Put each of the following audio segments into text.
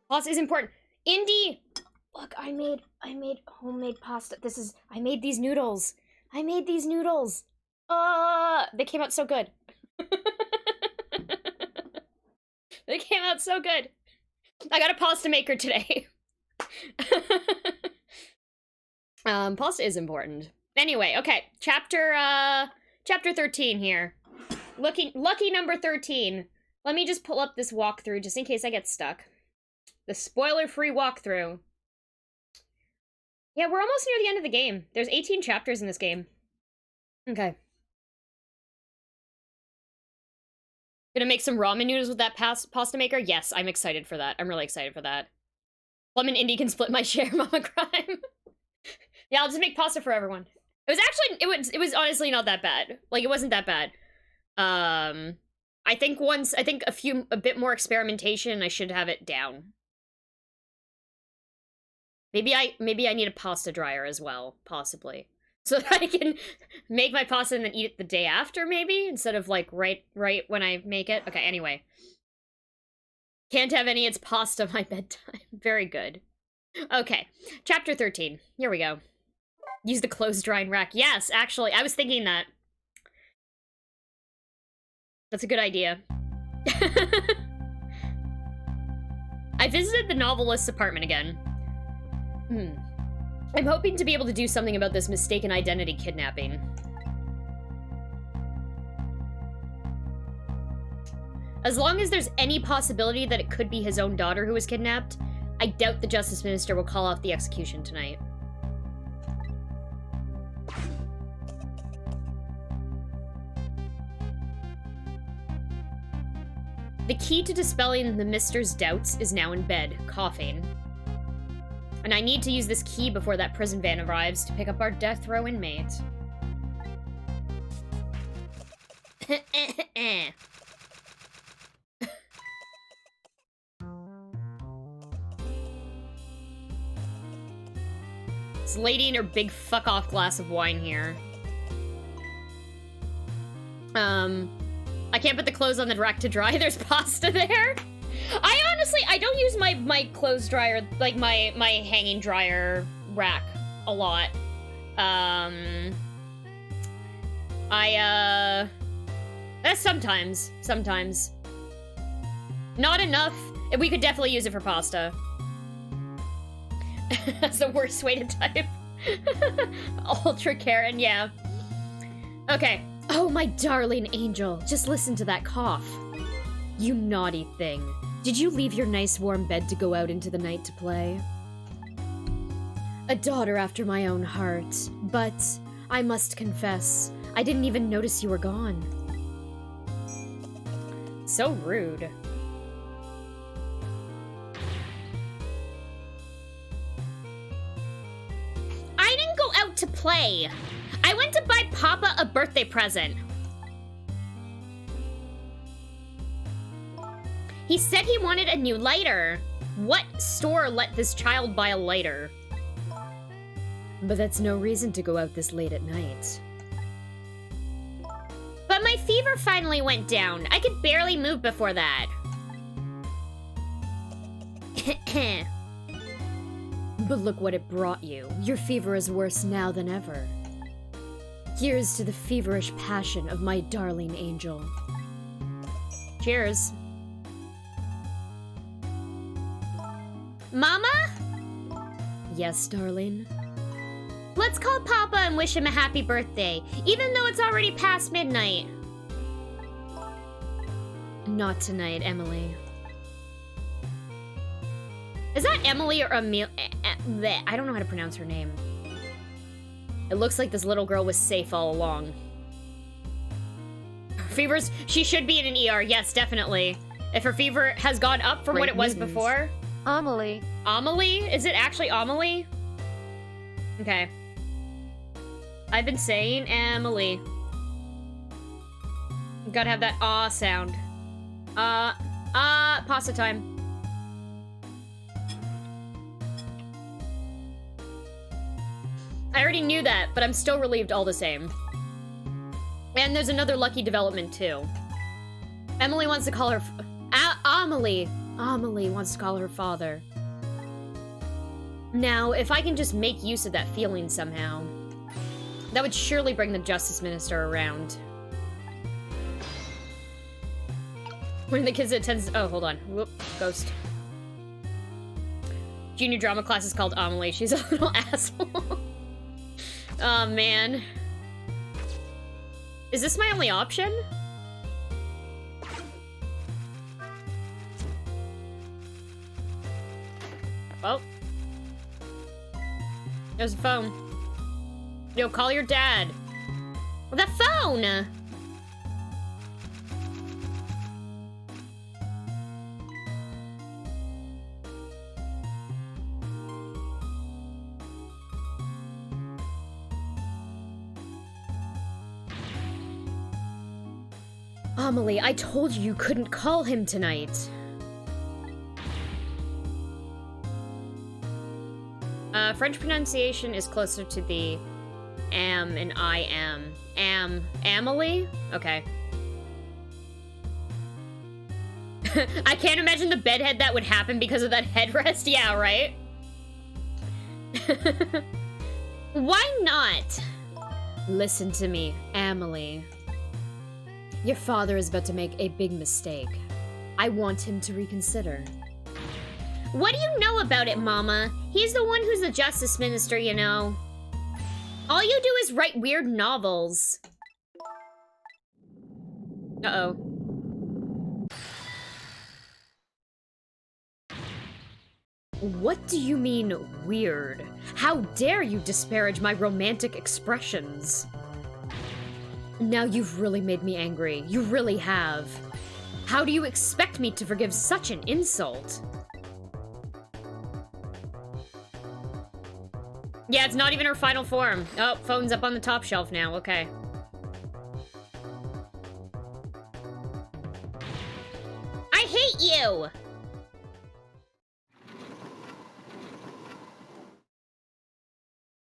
Pasta is important. Indy! Look, I made homemade pasta. I made these noodles. I made these noodles. They came out so good. They came out so good. I got a pasta maker today. Pasta is important. Anyway, okay. Chapter 13 here. Lucky number 13. Let me just pull up this walkthrough just in case I get stuck. The spoiler-free walkthrough. Yeah, we're almost near the end of the game. There's 18 chapters in this game. Okay. Gonna make some ramen noodles with that pasta maker? Yes, I'm excited for that. I'm really excited for that. Plum and Indy can split my share, Mama Crime. Yeah, I'll just make pasta for everyone. It was honestly not that bad. Like, it wasn't that bad. I think a bit more experimentation, I should have it down. Maybe I need a pasta dryer as well, possibly. So that I can make my pasta and then eat it the day after, maybe? Instead of, like, right when I make it. Okay, anyway. Can't have any, it's pasta my bedtime. Very good. Okay, chapter 13. Here we go. Use the clothes drying rack. Yes, actually, I was thinking that. That's a good idea. I visited the novelist's apartment again. I'm hoping to be able to do something about this mistaken identity kidnapping. As long as there's any possibility that it could be his own daughter who was kidnapped, I doubt the Justice Minister will call off the execution tonight. The key to dispelling the Mister's doubts is now in bed, coughing. And I need to use this key before that prison van arrives to pick up our death row inmate. This lady and her big fuck-off glass of wine here. I can't put the clothes on the rack to dry. There's pasta there. I don't use my clothes dryer, like my hanging dryer rack a lot. Sometimes. Not enough. We could definitely use it for pasta. That's the worst way to type. Ultra Karen, yeah. Okay. Oh, my darling angel. Just listen to that cough. You naughty thing. Did you leave your nice warm bed to go out into the night to play? A daughter after my own heart. But I must confess, I didn't even notice you were gone. So rude. I didn't go out to play. I went to buy Papa a birthday present. He said he wanted a new lighter. What store let this child buy a lighter? But that's no reason to go out this late at night. But my fever finally went down. I could barely move before that. But look what it brought you. Your fever is worse now than ever. Here's to the feverish passion of my darling angel. Cheers. Mama? Yes, darling? Let's call Papa and wish him a happy birthday, even though it's already past midnight. Not tonight, Emily. Is that Emily or Emil? I don't know how to pronounce her name. It looks like this little girl was safe all along. Fevers, she should be in an ER, yes, definitely. If her fever has gone up from what it was before. Amelie. Amelie? Is it actually Amelie? Okay. I've been saying Emily. Gotta have that ah sound. Pasta time. I already knew that, but I'm still relieved all the same. And there's another lucky development, too. Emily wants to call her... Amelie. Amelie wants to call her father. Now, if I can just make use of that feeling somehow, that would surely bring the Justice Minister around. One of the kids that attends— oh, hold on. Whoop, ghost. Junior drama class is called Amelie. She's a little asshole. Oh, man. Is this my only option? Oh. There's a phone. Yo, call your dad. Well, the phone! Amelie, I told you couldn't call him tonight. French pronunciation is closer to the am and I am. Amelie? Okay. I can't imagine the bedhead that would happen because of that headrest. Yeah, right? Why not? Listen to me, Amelie. Your father is about to make a big mistake. I want him to reconsider. What do you know about it, Mama? He's the one who's the Justice Minister, you know. All you do is write weird novels. Uh-oh. What do you mean, weird? How dare you disparage my romantic expressions? Now you've really made me angry. You really have. How do you expect me to forgive such an insult? Yeah, it's not even her final form. Oh, phone's up on the top shelf now. Okay. I hate you!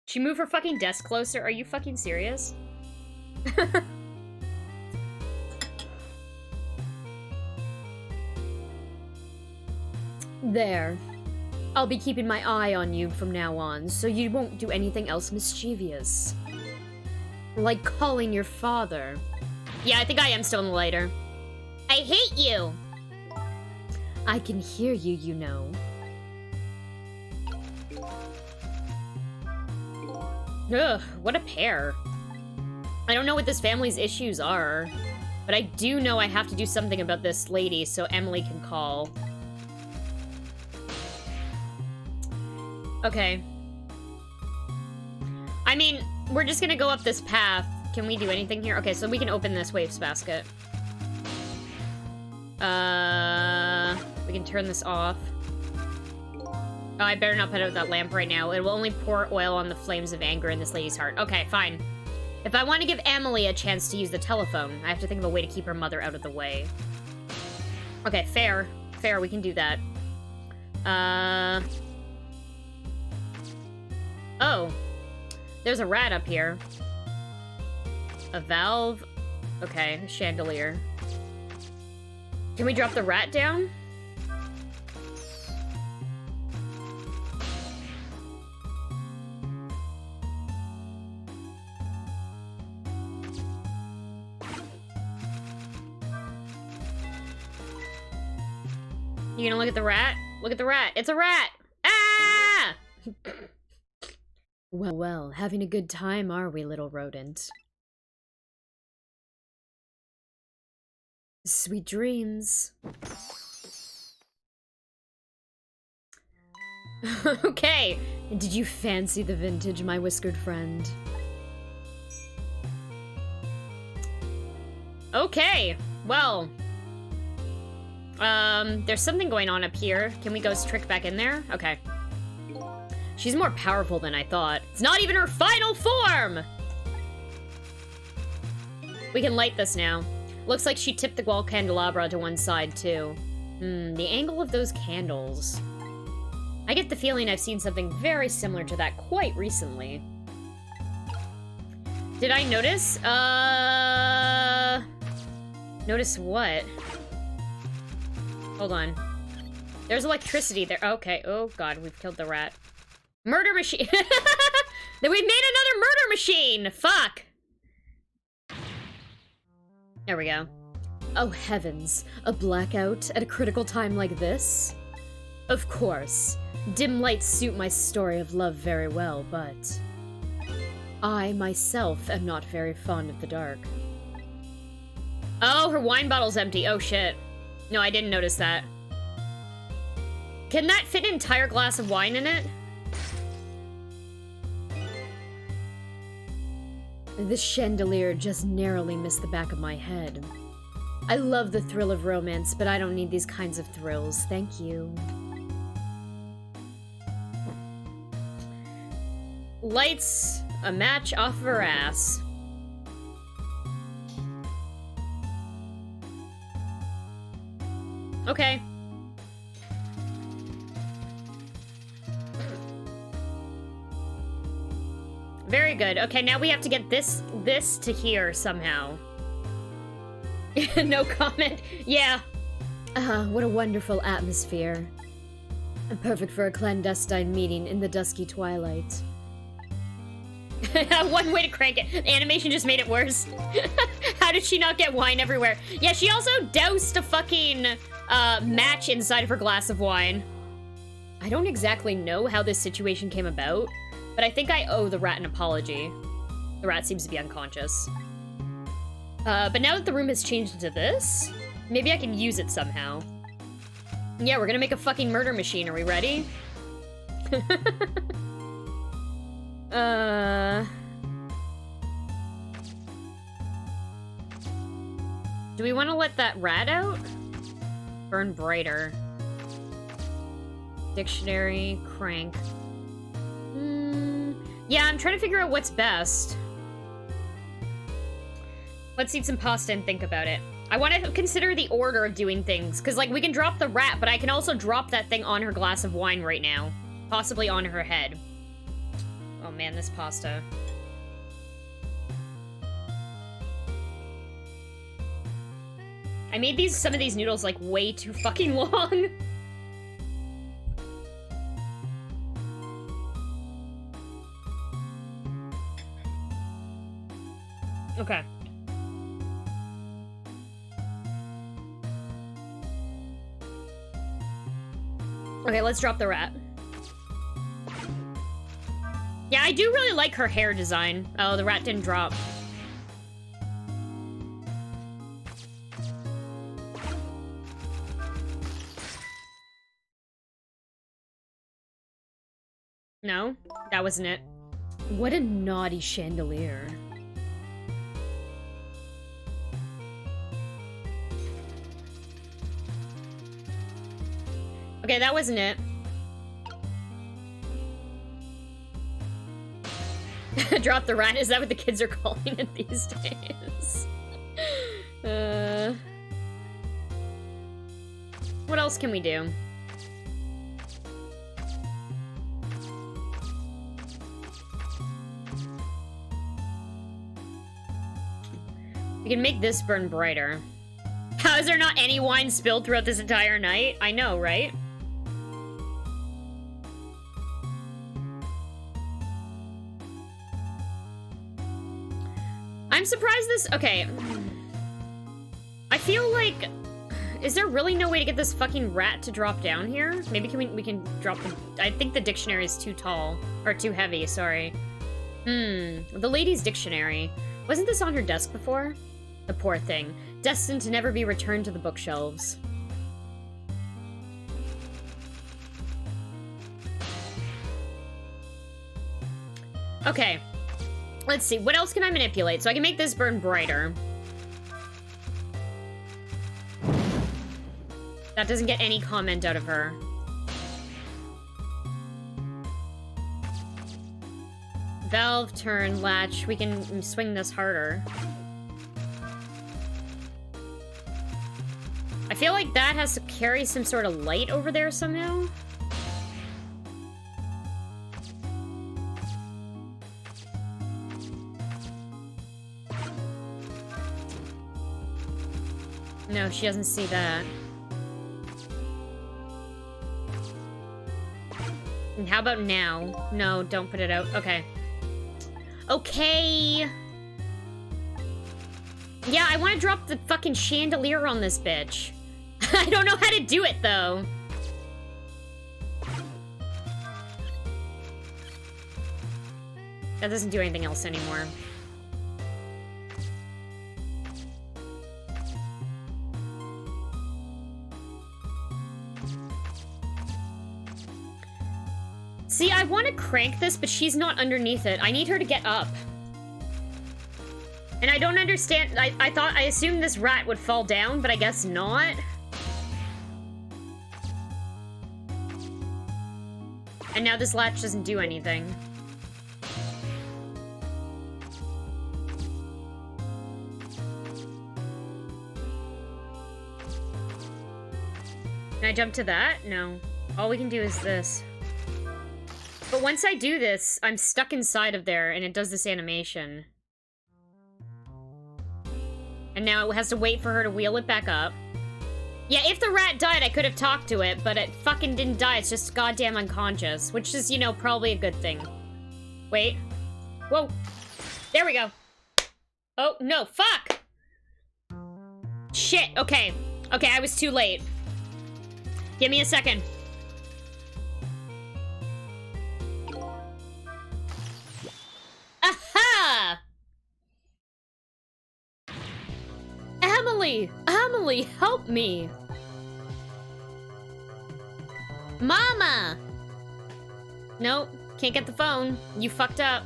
She moved her fucking desk closer? Are you fucking serious? There. I'll be keeping my eye on you from now on, so you won't do anything else mischievous. Like calling your father. Yeah, I think I am still in the lighter. I hate you! I can hear you, you know. Ugh, what a pair. I don't know what this family's issues are, but I do know I have to do something about this lady so Emily can call. Okay. I mean, we're just gonna go up this path. Can we do anything here? Okay, so we can open this waifs basket. We can turn this off. Oh, I better not put out that lamp right now. It will only pour oil on the flames of anger in this lady's heart. Okay, fine. If I want to give Emily a chance to use the telephone, I have to think of a way to keep her mother out of the way. Okay, fair. Fair, we can do that. Oh. There's a rat up here. A valve. Okay, a chandelier. Can we drop the rat down? You gonna look at the rat? Look at the rat. It's a rat! Ah! Well, well, having a good time, are we, little rodent? Sweet dreams. Okay. Did you fancy the vintage, my whiskered friend? Okay. Well. There's something going on up here. Can we ghost trick back in there? Okay. She's more powerful than I thought. It's not even her final form! We can light this now. Looks like she tipped the wall candelabra to one side, too. The angle of those candles. I get the feeling I've seen something very similar to that quite recently. Did I notice? Notice what? Hold on. There's electricity there. Okay. Oh, God. We've killed the rat. Murder machine. Then we've made another murder machine. Fuck. There we go. Oh, heavens. A blackout at a critical time like this? Of course. Dim lights suit my story of love very well, but... I, myself, am not very fond of the dark. Oh, her wine bottle's empty. Oh, shit. No, I didn't notice that. Can that fit an entire glass of wine in it? The chandelier just narrowly missed the back of my head. I love the thrill of romance, but I don't need these kinds of thrills. Thank you. Lights a match off of her ass. Okay. Very good. Okay, now we have to get this to here somehow. No comment. Yeah. What a wonderful atmosphere. Perfect for a clandestine meeting in the dusky twilight. One way to crank it. The animation just made it worse. How did she not get wine everywhere? Yeah, she also doused a fucking match inside of her glass of wine. I don't exactly know how this situation came about, but I think I owe the rat an apology. The rat seems to be unconscious. But now that the room has changed into this, maybe I can use it somehow. Yeah, we're gonna make a fucking murder machine. Are we ready? Do we want to let that rat out? Burn brighter. Dictionary, crank. Yeah, I'm trying to figure out what's best. Let's eat some pasta and think about it. I want to consider the order of doing things, because, like, we can drop the rat, but I can also drop that thing on her glass of wine right now. Possibly on her head. Oh man, this pasta. I made some of these noodles, like, way too fucking long. Okay. Okay, let's drop the rat. Yeah, I do really like her hair design. Oh, the rat didn't drop. No, that wasn't it. What a naughty chandelier. Okay, that wasn't it. Drop the rat, is that what the kids are calling it these days? What else can we do? We can make this burn brighter. How is there not any wine spilled throughout this entire night? I know, right? I'm surprised this... Okay. I feel like... Is there really no way to get this fucking rat to drop down here? Maybe we can drop the... I think the dictionary is too tall. Or too heavy, sorry. The lady's dictionary. Wasn't this on her desk before? The poor thing. Destined to never be returned to the bookshelves. Okay. Let's see, what else can I manipulate? So I can make this burn brighter. That doesn't get any comment out of her. Valve, turn, latch. We can swing this harder. I feel like that has to carry some sort of light over there somehow. No, she doesn't see that. And how about now? No, don't put it out. Okay. Okay. Yeah, I want to drop the fucking chandelier on this bitch. I don't know how to do it, though. That doesn't do anything else anymore. See, I want to crank this, but she's not underneath it. I need her to get up. And I don't understand. I assumed this rat would fall down, but I guess not. And now this latch doesn't do anything. Can I jump to that? No. All we can do is this. But once I do this, I'm stuck inside of there, and it does this animation. And now it has to wait for her to wheel it back up. Yeah, if the rat died, I could have talked to it, but it fucking didn't die. It's just goddamn unconscious, which is, you know, probably a good thing. Wait. Whoa. There we go. Oh, no, fuck! Shit, okay. Okay, I was too late. Give me a second. Aha! Emily! Emily, help me! Mama! Nope, can't get the phone. You fucked up.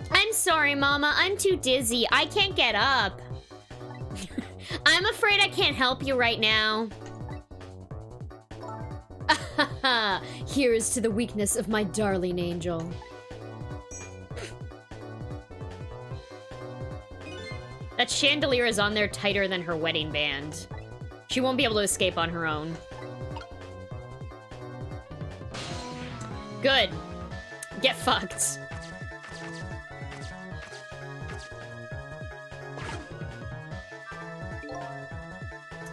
I'm sorry, Mama. I'm too dizzy. I can't get up. I'm afraid I can't help you right now. Here's to the weakness of my darling angel. That chandelier is on there tighter than her wedding band. She won't be able to escape on her own. Good. Get fucked.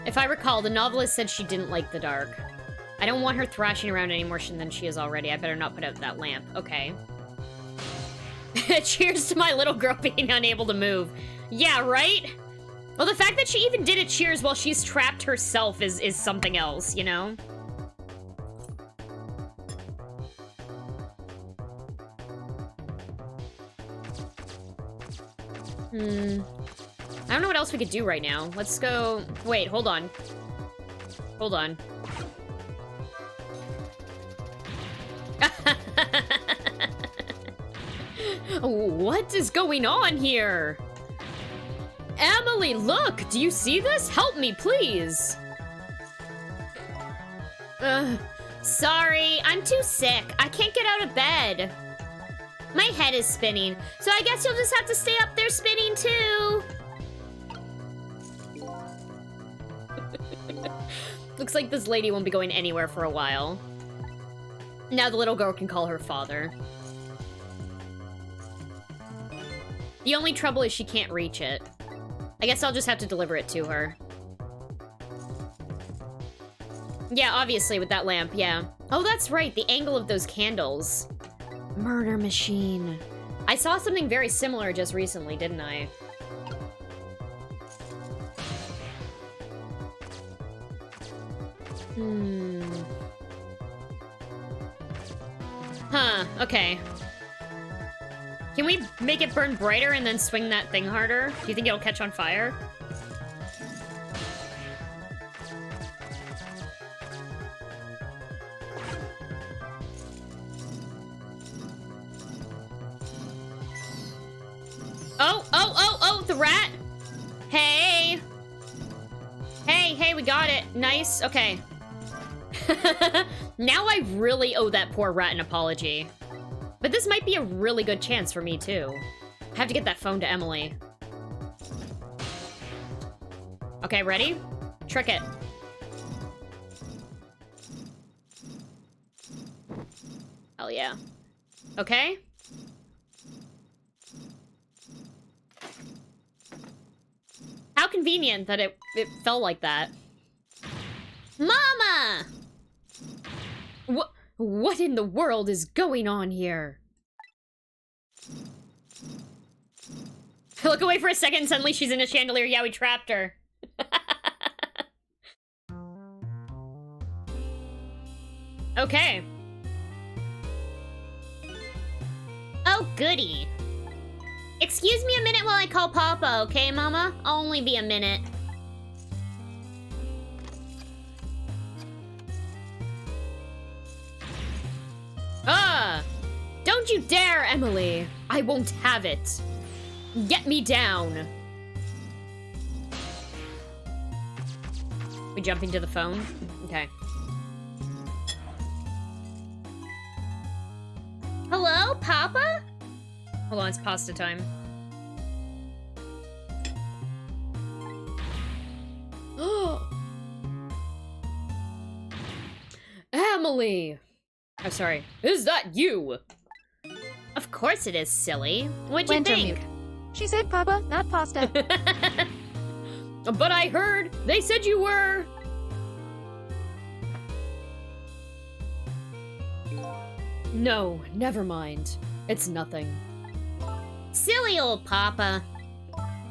If I recall, the novelist said she didn't like the dark. I don't want her thrashing around any more than she is already. I better not put out that lamp. Okay. Cheers to my little girl being unable to move. Yeah, right? Well, the fact that she even did a cheers while she's trapped herself is something else, you know? I don't know what else we could do right now. Let's go... Wait, hold on. Hold on. What is going on here? Emily, look! Do you see this? Help me, please! Sorry, I'm too sick. I can't get out of bed. My head is spinning, so I guess you'll just have to stay up there spinning too. Looks like this lady won't be going anywhere for a while. Now the little girl can call her father. The only trouble is she can't reach it. I guess I'll just have to deliver it to her. Yeah, obviously, with that lamp, yeah. Oh, that's right, the angle of those candles. Murder machine. I saw something very similar just recently, didn't I? Huh, okay. Can we make it burn brighter and then swing that thing harder? Do you think it'll catch on fire? Oh, the rat! Hey! Hey, we got it. Nice, okay. Now I really owe that poor rat an apology. But this might be a really good chance for me, too. I have to get that phone to Emily. Okay, ready? Trick it. Hell yeah. Okay. How convenient that it fell like that. Mama! What in the world is going on here? I look away for a second and suddenly she's in a chandelier. Yeah, we trapped her. Okay. Oh, goody. Excuse me a minute while I call Papa, okay, Mama? I'll only be a minute. Ah! Don't you dare, Emily! I won't have it. Get me down. We jumping to the phone? Okay. Hello, Papa? Hold on, it's pasta time. Emily! I'm sorry. Is that you? Of course it is, silly. What'd you think? She said Papa, not pasta. But I heard they said you were... No, never mind. It's nothing. Silly old Papa.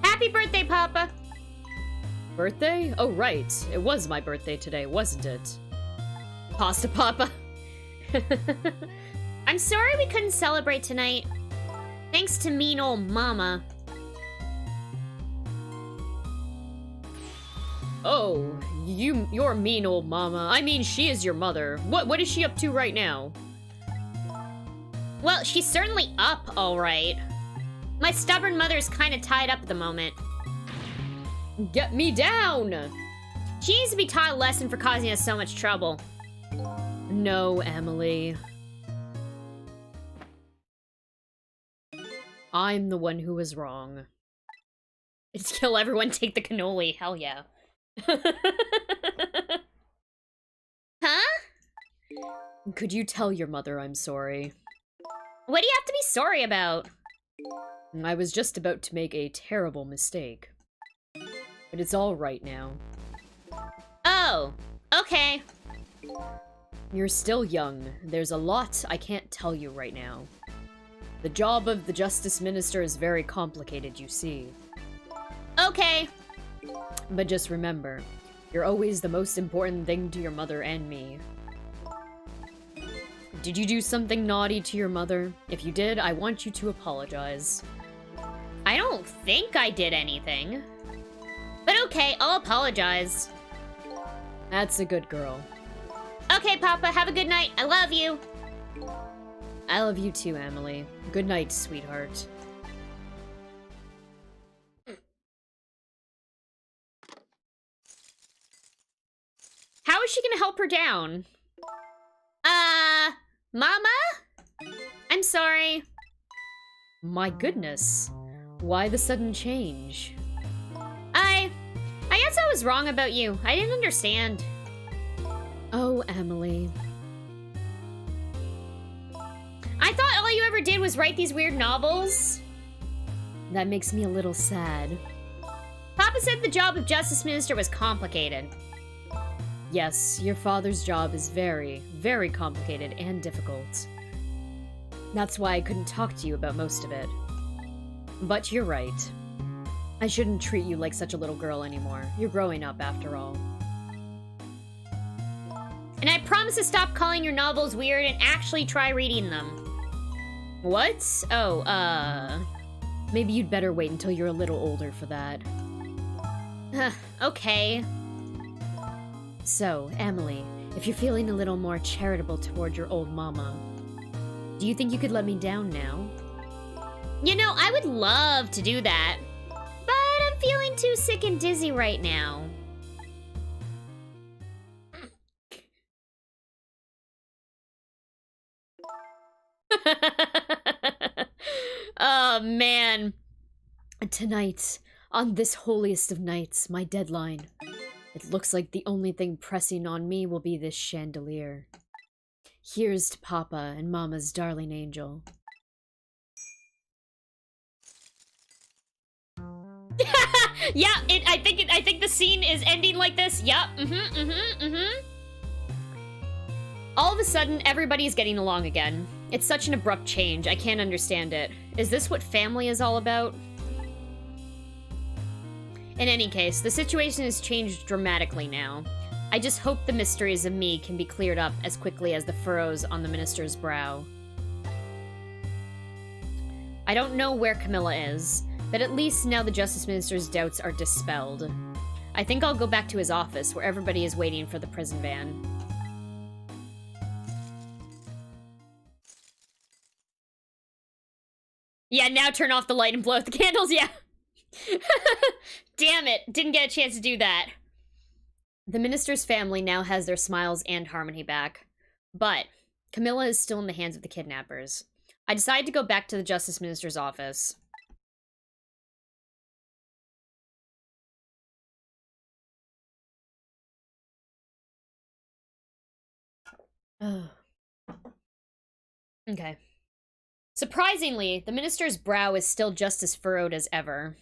Happy birthday, Papa. Birthday? Oh, right. It was my birthday today, wasn't it? Pasta Papa. I'm sorry we couldn't celebrate tonight. Thanks to mean old Mama. Oh, you're mean old Mama. I mean, she is your mother. What is she up to right now? Well, she's certainly up, all right. My stubborn mother's kind of tied up at the moment. Get me down! She needs to be taught a lesson for causing us so much trouble. No, Emily. I'm the one who was wrong. It's kill everyone, take the cannoli. Hell yeah. Huh? Could you tell your mother I'm sorry? What do you have to be sorry about? I was just about to make a terrible mistake. But it's all right now. Oh, okay. You're still young. There's a lot I can't tell you right now. The job of the Justice Minister is very complicated, you see. Okay. But just remember, you're always the most important thing to your mother and me. Did you do something naughty to your mother? If you did, I want you to apologize. I don't think I did anything. But okay, I'll apologize. That's a good girl. Okay, Papa, have a good night. I love you. I love you too, Emily. Good night, sweetheart. How is she gonna help her down? Mama? I'm sorry. My goodness. Why the sudden change? I guess I was wrong about you. I didn't understand. Oh, Emily. I thought all you ever did was write these weird novels. That makes me a little sad. Papa said the job of Justice Minister was complicated. Yes, your father's job is very, very complicated and difficult. That's why I couldn't talk to you about most of it. But you're right. I shouldn't treat you like such a little girl anymore. You're growing up after all. And I promise to stop calling your novels weird and actually try reading them. What? Oh, maybe you'd better wait until you're a little older for that. Okay. So, Emily, if you're feeling a little more charitable toward your old mama, do you think you could let me down now? You know, I would love to do that, but I'm feeling too sick and dizzy right now. Oh, man. Tonight, on this holiest of nights, my deadline. It looks like the only thing pressing on me will be this chandelier. Here's to Papa and Mama's darling angel. Yeah, I think the scene is ending like this. Yep. All of a sudden, everybody's getting along again. It's such an abrupt change. I can't understand it. Is this what family is all about? In any case, the situation has changed dramatically now. I just hope the mysteries of me can be cleared up as quickly as the furrows on the minister's brow. I don't know where Camilla is, but at least now the Justice Minister's doubts are dispelled. I think I'll go back to his office, where everybody is waiting for the prison van. Yeah, now turn off the light and blow out the candles, yeah. Damn it, didn't get a chance to do that. The minister's family now has their smiles and harmony back. But Camilla is still in the hands of the kidnappers. I decided to go back to the Justice Minister's office. Okay. Surprisingly, the minister's brow is still just as furrowed as ever.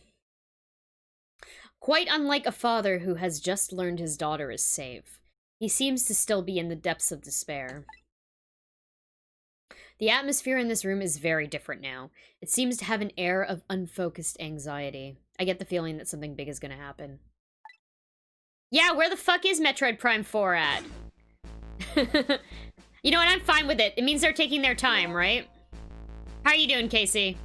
Quite unlike a father who has just learned his daughter is safe, he seems to still be in the depths of despair. The atmosphere in this room is very different now. It seems to have an air of unfocused anxiety. I get the feeling that something big is gonna happen. Yeah, where the fuck is Metroid Prime 4 at? You know what, I'm fine with it. It means they're taking their time, right? How you doing, Casey?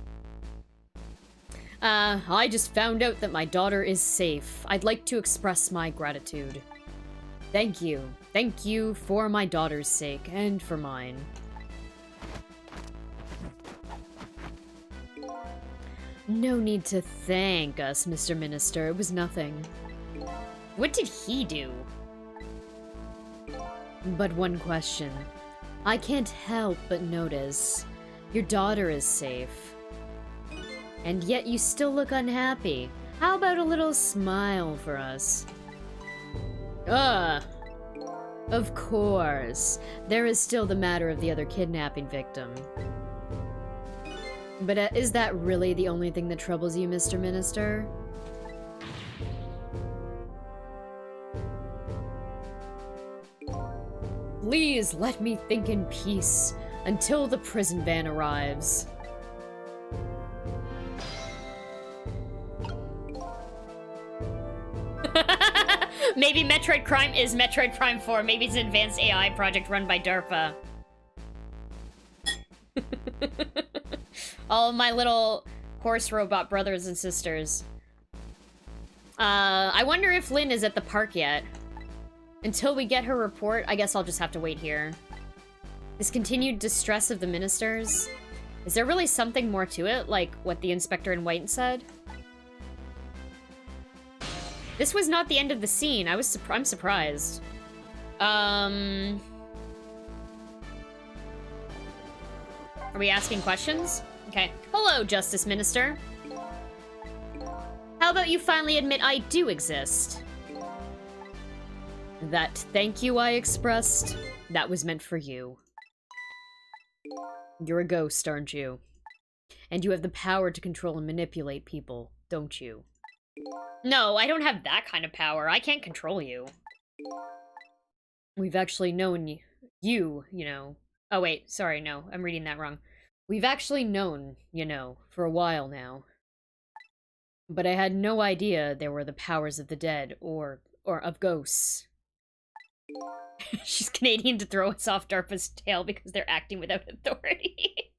I just found out that my daughter is safe. I'd like to express my gratitude. Thank you. Thank you for my daughter's sake, and for mine. No need to thank us, Mr. Minister. It was nothing. What did he do? But one question. I can't help but notice. Your daughter is safe. And yet you still look unhappy. How about a little smile for us? Of course. There is still the matter of the other kidnapping victim. But is that really the only thing that troubles you, Mr. Minister? Please let me think in peace until the prison van arrives. Maybe Metroid Prime is Metroid Prime 4. Maybe it's an advanced AI project run by DARPA. All of my little horse robot brothers and sisters. I wonder if Lynn is at the park yet. Until we get her report, I guess I'll just have to wait here. This continued distress of the ministers. Is there really something more to it, like what the inspector in white said? This was not the end of the scene. I'm surprised. Are we asking questions? Okay. Hello, Justice Minister. How about you finally admit I do exist? That thank you I expressed, that was meant for you. You're a ghost, aren't you? And you have the power to control and manipulate people, don't you? No, I don't have that kind of power. I can't control you. We've actually known you know. Oh wait, sorry, no, I'm reading that wrong. We've actually known, you know, for a while now. But I had no idea there were the powers of the dead, or of ghosts. She's Canadian to throw us off DARPA's tail because they're acting without authority.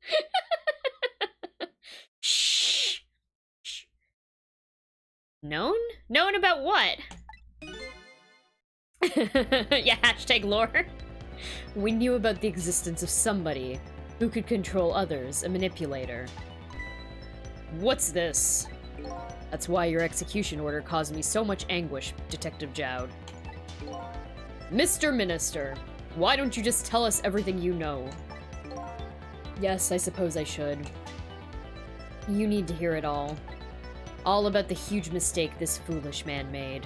Shh. Shh. Known? Known about what? Yeah, hashtag lore. We knew about the existence of somebody who could control others, a manipulator. What's this? That's why your execution order caused me so much anguish, Detective Jowd. Mr. Minister, why don't you just tell us everything you know? Yes, I suppose I should. You need to hear it all. All about the huge mistake this foolish man made.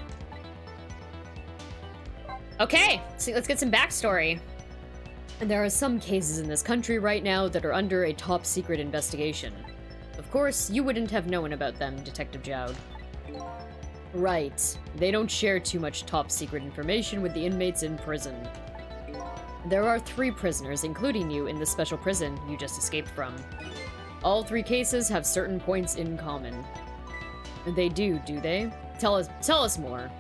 Okay, so let's get some backstory. There are some cases in this country right now that are under a top-secret investigation. Of course, you wouldn't have known about them, Detective Jowd. Right. They don't share too much top-secret information with the inmates in prison. There are 3 prisoners, including you, in the special prison you just escaped from. All 3 cases have certain points in common. They do they? Tell us more.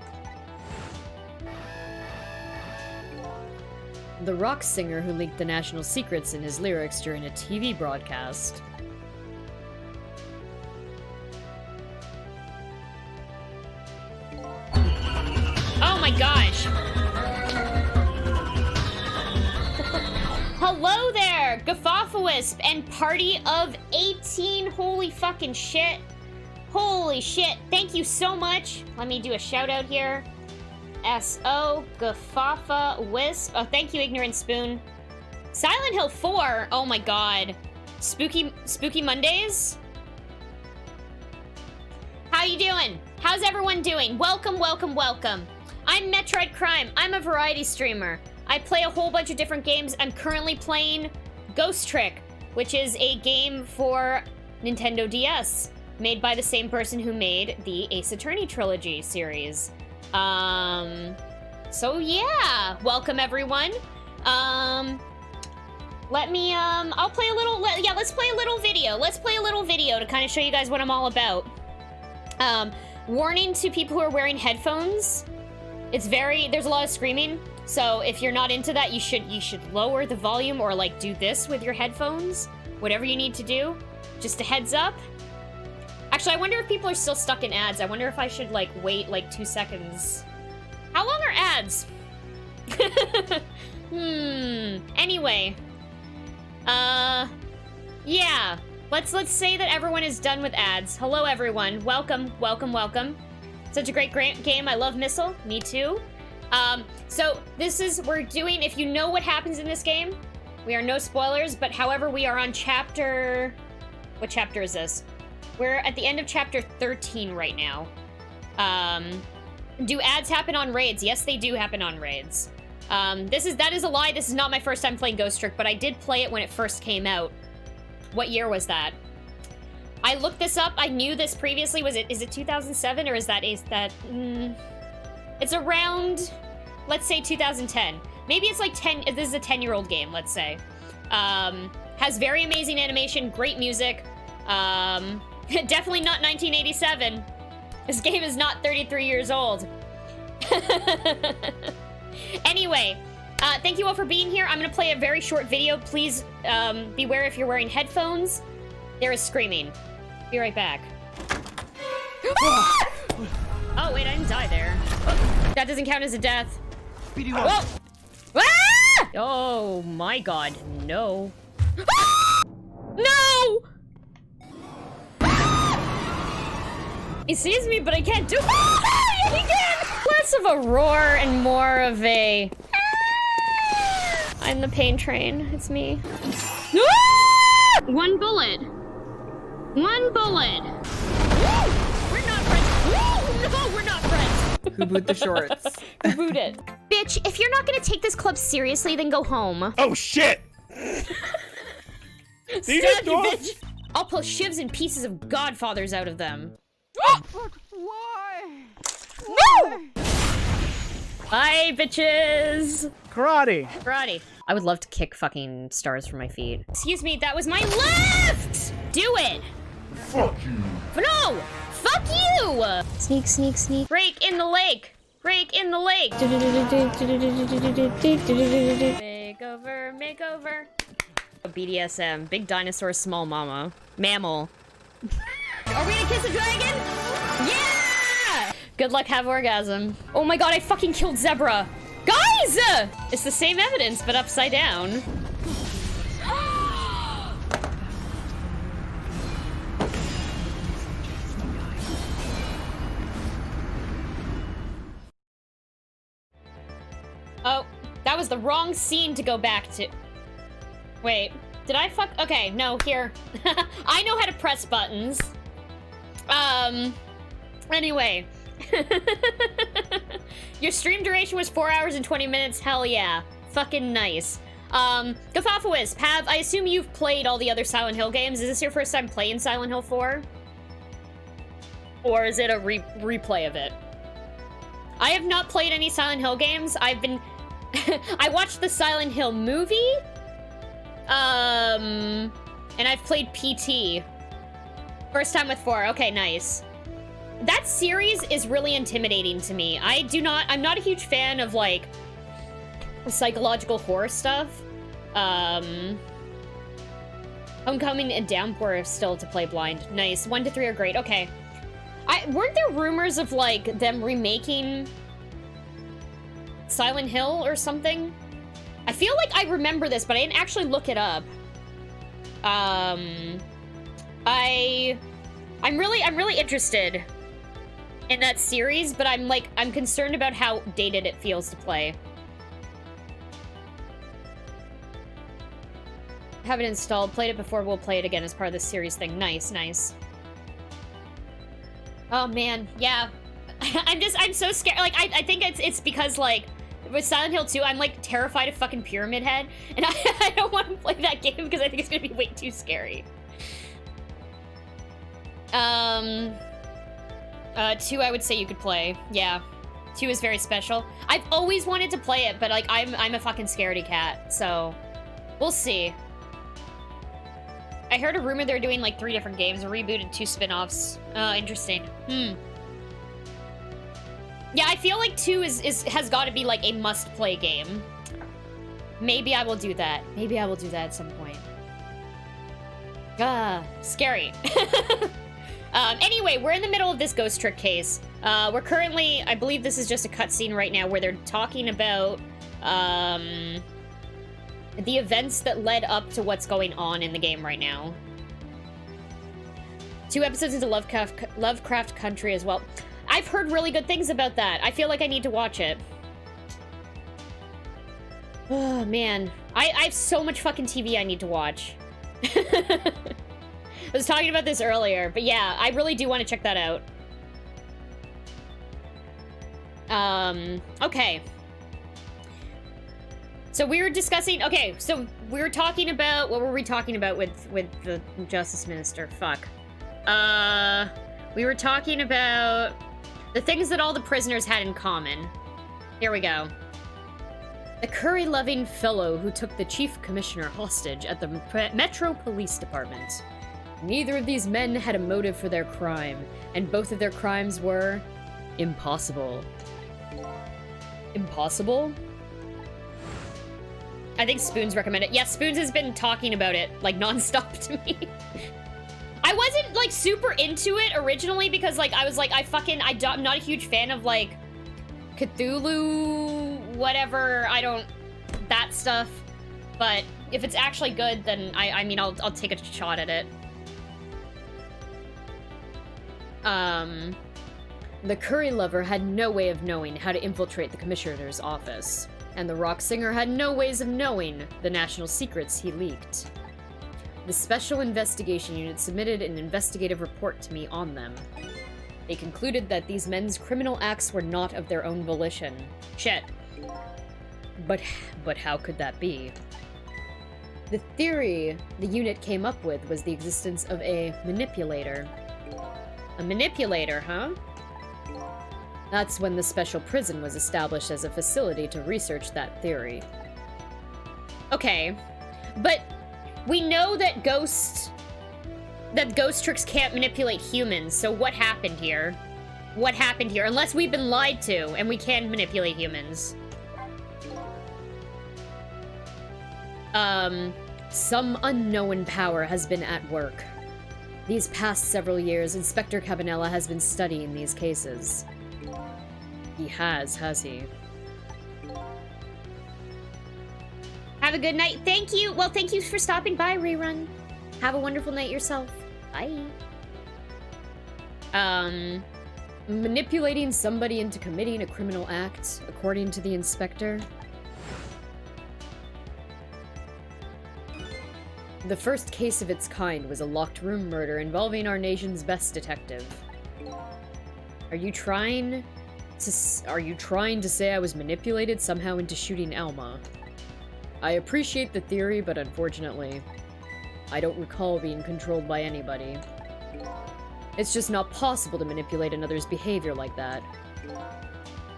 The rock singer who leaked the national secrets in his lyrics during a TV broadcast. Oh my gosh! Hello there, Gaffafawisp and Party of 18. Holy fucking shit. Holy shit. Thank you so much. Let me do a shout out here. S.O. Gaffafawisp. Oh, thank you, Ignorant Spoon. Silent Hill 4. Oh my god. Spooky Mondays? How you doing? How's everyone doing? Welcome, welcome, welcome. I'm Metroid Crime. I'm a variety streamer. I play a whole bunch of different games. I'm currently playing Ghost Trick, which is a game for Nintendo DS, made by the same person who made the Ace Attorney trilogy series. So yeah, welcome everyone. Let me, I'll play a little, let's play a little video. Let's play a little video to kind of show you guys what I'm all about. Warning to people who are wearing headphones. There's a lot of screaming. So if you're not into that, you should lower the volume or like do this with your headphones. Whatever you need to do. Just a heads up. Actually, I wonder if people are still stuck in ads. I wonder if I should like wait like 2 seconds. How long are ads? Anyway. Yeah. Let's say that everyone is done with ads. Hello everyone. Welcome, welcome, welcome. Such a great game. I love Missile. Me too. So we're doing, if you know what happens in this game, we are no spoilers, but however, we are on chapter, what chapter is this? We're at the end of chapter 13 right now. Do ads happen on raids? Yes, they do happen on raids. That is a lie. This is not my first time playing Ghost Trick, but I did play it when it first came out. What year was that? I looked this up. I knew this previously. Is it 2007 or is that, it's around, let's say 2010. Maybe it's like 10, this is a 10-year-old game, let's say. Has very amazing animation, great music. Definitely not 1987. This game is not 33 years old. Anyway, thank you all for being here. I'm gonna play a very short video. Please beware if you're wearing headphones. There is screaming. Be right back. Oh, wait, I didn't die there. That doesn't count as a death. Whoa! Ah! Oh my god, no. No! He sees me, but I can't do. He can! Less of a roar and more of a. I'm the pain train. It's me. One bullet. One bullet. We're not friends. No, we're not friends. Who boot the shorts? Who boot it? Bitch, if you're not gonna take this club seriously, then go home. Oh shit! Stab you, bitch! I'll pull shivs and pieces of godfathers out of them. But why? No! Bye, bitches! Karate! Karate. I would love to kick fucking stars from my feet. Excuse me, that was my left! Do it! Fuck you! No! Fuck you! Sneak, sneak, sneak. Break in the lake! Break in the lake! Makeover, makeover. BDSM. Big dinosaur, small mama. Mammal. Are we gonna kiss a dragon? Yeah! Good luck, have orgasm. Oh my god, I fucking killed Zebra. Guys! It's the same evidence, but upside down. Oh, that was the wrong scene to go back to. Wait, did I fuck? Okay, no, here. I know how to press buttons. Anyway. Your stream duration was 4 hours and 20 minutes. Hell yeah. Fucking nice. Gaffafawisp, I assume you've played all the other Silent Hill games. Is this your first time playing Silent Hill 4? Or is it a replay of it? I have not played any Silent Hill games. I've been I watched the Silent Hill movie. And I've played PT. First time with 4. Okay, nice. That series is really intimidating to me. I'm not a huge fan of, like, psychological horror stuff. Homecoming and Downpour are still to play blind. Nice. 1 to 3 are great. Okay. Weren't there rumors of, like, them remaking Silent Hill or something? I feel like I remember this, but I didn't actually look it up. I'm really interested in that series, but I'm concerned about how dated it feels to play. Haven't installed, played it before, we'll play it again as part of this series thing. Nice, nice. Oh man, yeah. I'm so scared. Like, I think it's because, like, with Silent Hill 2, I'm, like, terrified of fucking Pyramid Head, and I don't want to play that game because I think it's gonna be way too scary. 2, I would say you could play. Yeah. 2 is very special. I've always wanted to play it, but, like, I'm a fucking scaredy cat, so we'll see. I heard a rumor they're doing, like, 3 different games, a reboot and 2 spin-offs. Interesting. Yeah, I feel like 2 has got to be, like, a must-play game. Maybe I will do that. Maybe I will do that at some point. Scary. Anyway, we're in the middle of this ghost trick case. We're currently, I believe this is just a cutscene right now where they're talking about, the events that led up to what's going on in the game right now. 2 episodes into Lovecraft Country as well. I've heard really good things about that. I feel like I need to watch it. Oh, man. I have so much fucking TV I need to watch. I was talking about this earlier, but yeah, I really do want to check that out. Okay. So we were discussing, okay, so we were talking about, what were we talking about with the Justice Minister? Fuck. We were talking about the things that all the prisoners had in common. Here we go. The curry-loving fellow who took the chief commissioner hostage at the Metro Police Department. Neither of these men had a motive for their crime, and both of their crimes were impossible. Impossible? I think Spoons recommended it. Yeah, Spoons has been talking about it, like, nonstop to me. I wasn't, like, super into it originally because, like, I was like, I'm not a huge fan of, like, Cthulhu, whatever, that stuff. But if it's actually good, then I mean, I'll take a shot at it. The curry lover had no way of knowing how to infiltrate the commissioner's office, and the rock singer had no ways of knowing the national secrets he leaked. The Special Investigation Unit submitted an investigative report to me on them. They concluded that these men's criminal acts were not of their own volition. Shit. But how could that be? The theory the unit came up with was the existence of a manipulator. A manipulator, huh? That's when the special prison was established as a facility to research that theory. Okay, but we know that ghost tricks can't manipulate humans, so what happened here? What happened here? Unless we've been lied to, and we can manipulate humans. Some unknown power has been at work. These past several years, Inspector Cabanela has been studying these cases. He has he? Have a good night. Thank you. Well, thank you for stopping by, Rerun. Have a wonderful night yourself. Bye. Manipulating somebody into committing a criminal act, according to the inspector. The first case of its kind was a locked room murder involving our nation's best detective. Are you trying to say I was manipulated somehow into shooting Alma? I appreciate the theory, but unfortunately, I don't recall being controlled by anybody. It's just not possible to manipulate another's behavior like that.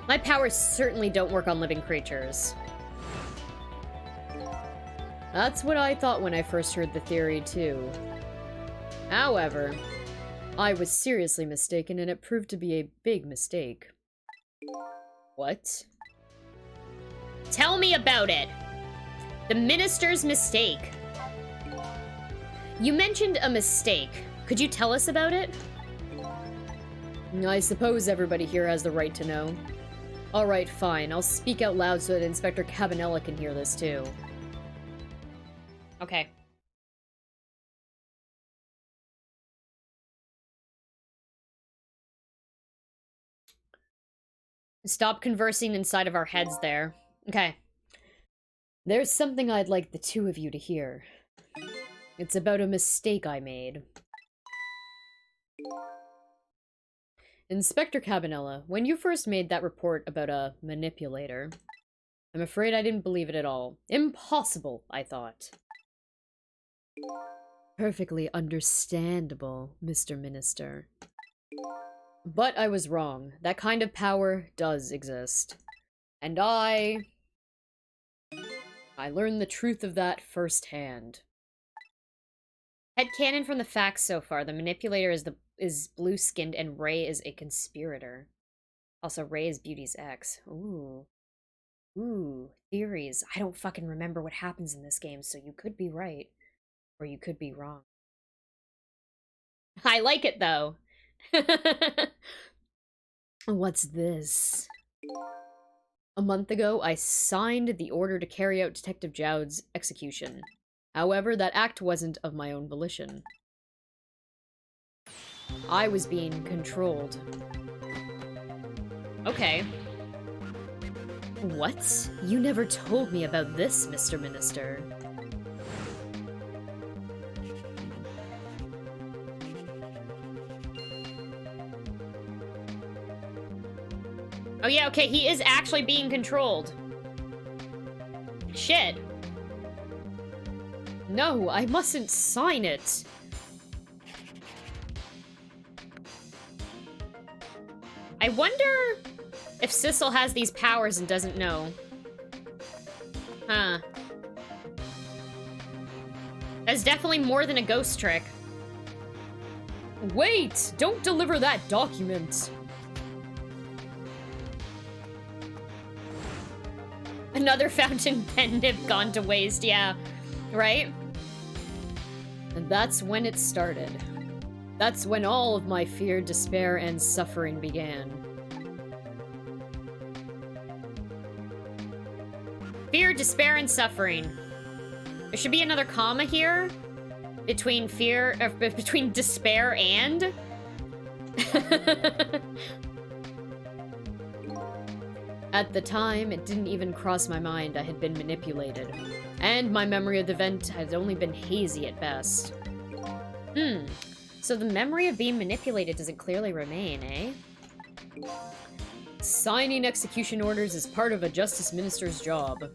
My powers certainly don't work on living creatures. That's what I thought when I first heard the theory, too. However, I was seriously mistaken, and it proved to be a big mistake. What? Tell me about it! The minister's mistake. You mentioned a mistake. Could you tell us about it? I suppose everybody here has the right to know. Alright, fine. I'll speak out loud so that Inspector Cabanela can hear this, too. Okay. Stop conversing inside of our heads there. Okay. There's something I'd like the two of you to hear. It's about a mistake I made. Inspector Cabanela, when you first made that report about a manipulator, I'm afraid I didn't believe it at all. Impossible, I thought. Perfectly understandable, Mr. Minister. But I was wrong. That kind of power does exist. And I learned the truth of that firsthand. Headcanon from the facts so far. The manipulator is blue-skinned and Ray is a conspirator. Also, Ray is Beauty's ex. Ooh. Ooh, theories. I don't fucking remember what happens in this game, so you could be right. Or you could be wrong. I like it, though. What's this? A month ago, I signed the order to carry out Detective Jowd's execution. However, that act wasn't of my own volition. I was being controlled. Okay. What? You never told me about this, Mr. Minister. Oh yeah, okay, he is actually being controlled. Shit. No, I mustn't sign it. I wonder if Sissel has these powers and doesn't know. Huh. That's definitely more than a ghost trick. Wait! Don't deliver that document! Another fountain pen nib gone to waste, yeah. Right? And that's when it started. That's when all of my fear, despair, and suffering began. Fear, despair, and suffering. There should be another comma here. Between fear, between despair and... At the time, it didn't even cross my mind I had been manipulated. And my memory of the event had only been hazy at best. So the memory of being manipulated doesn't clearly remain, eh? Signing execution orders is part of a justice minister's job.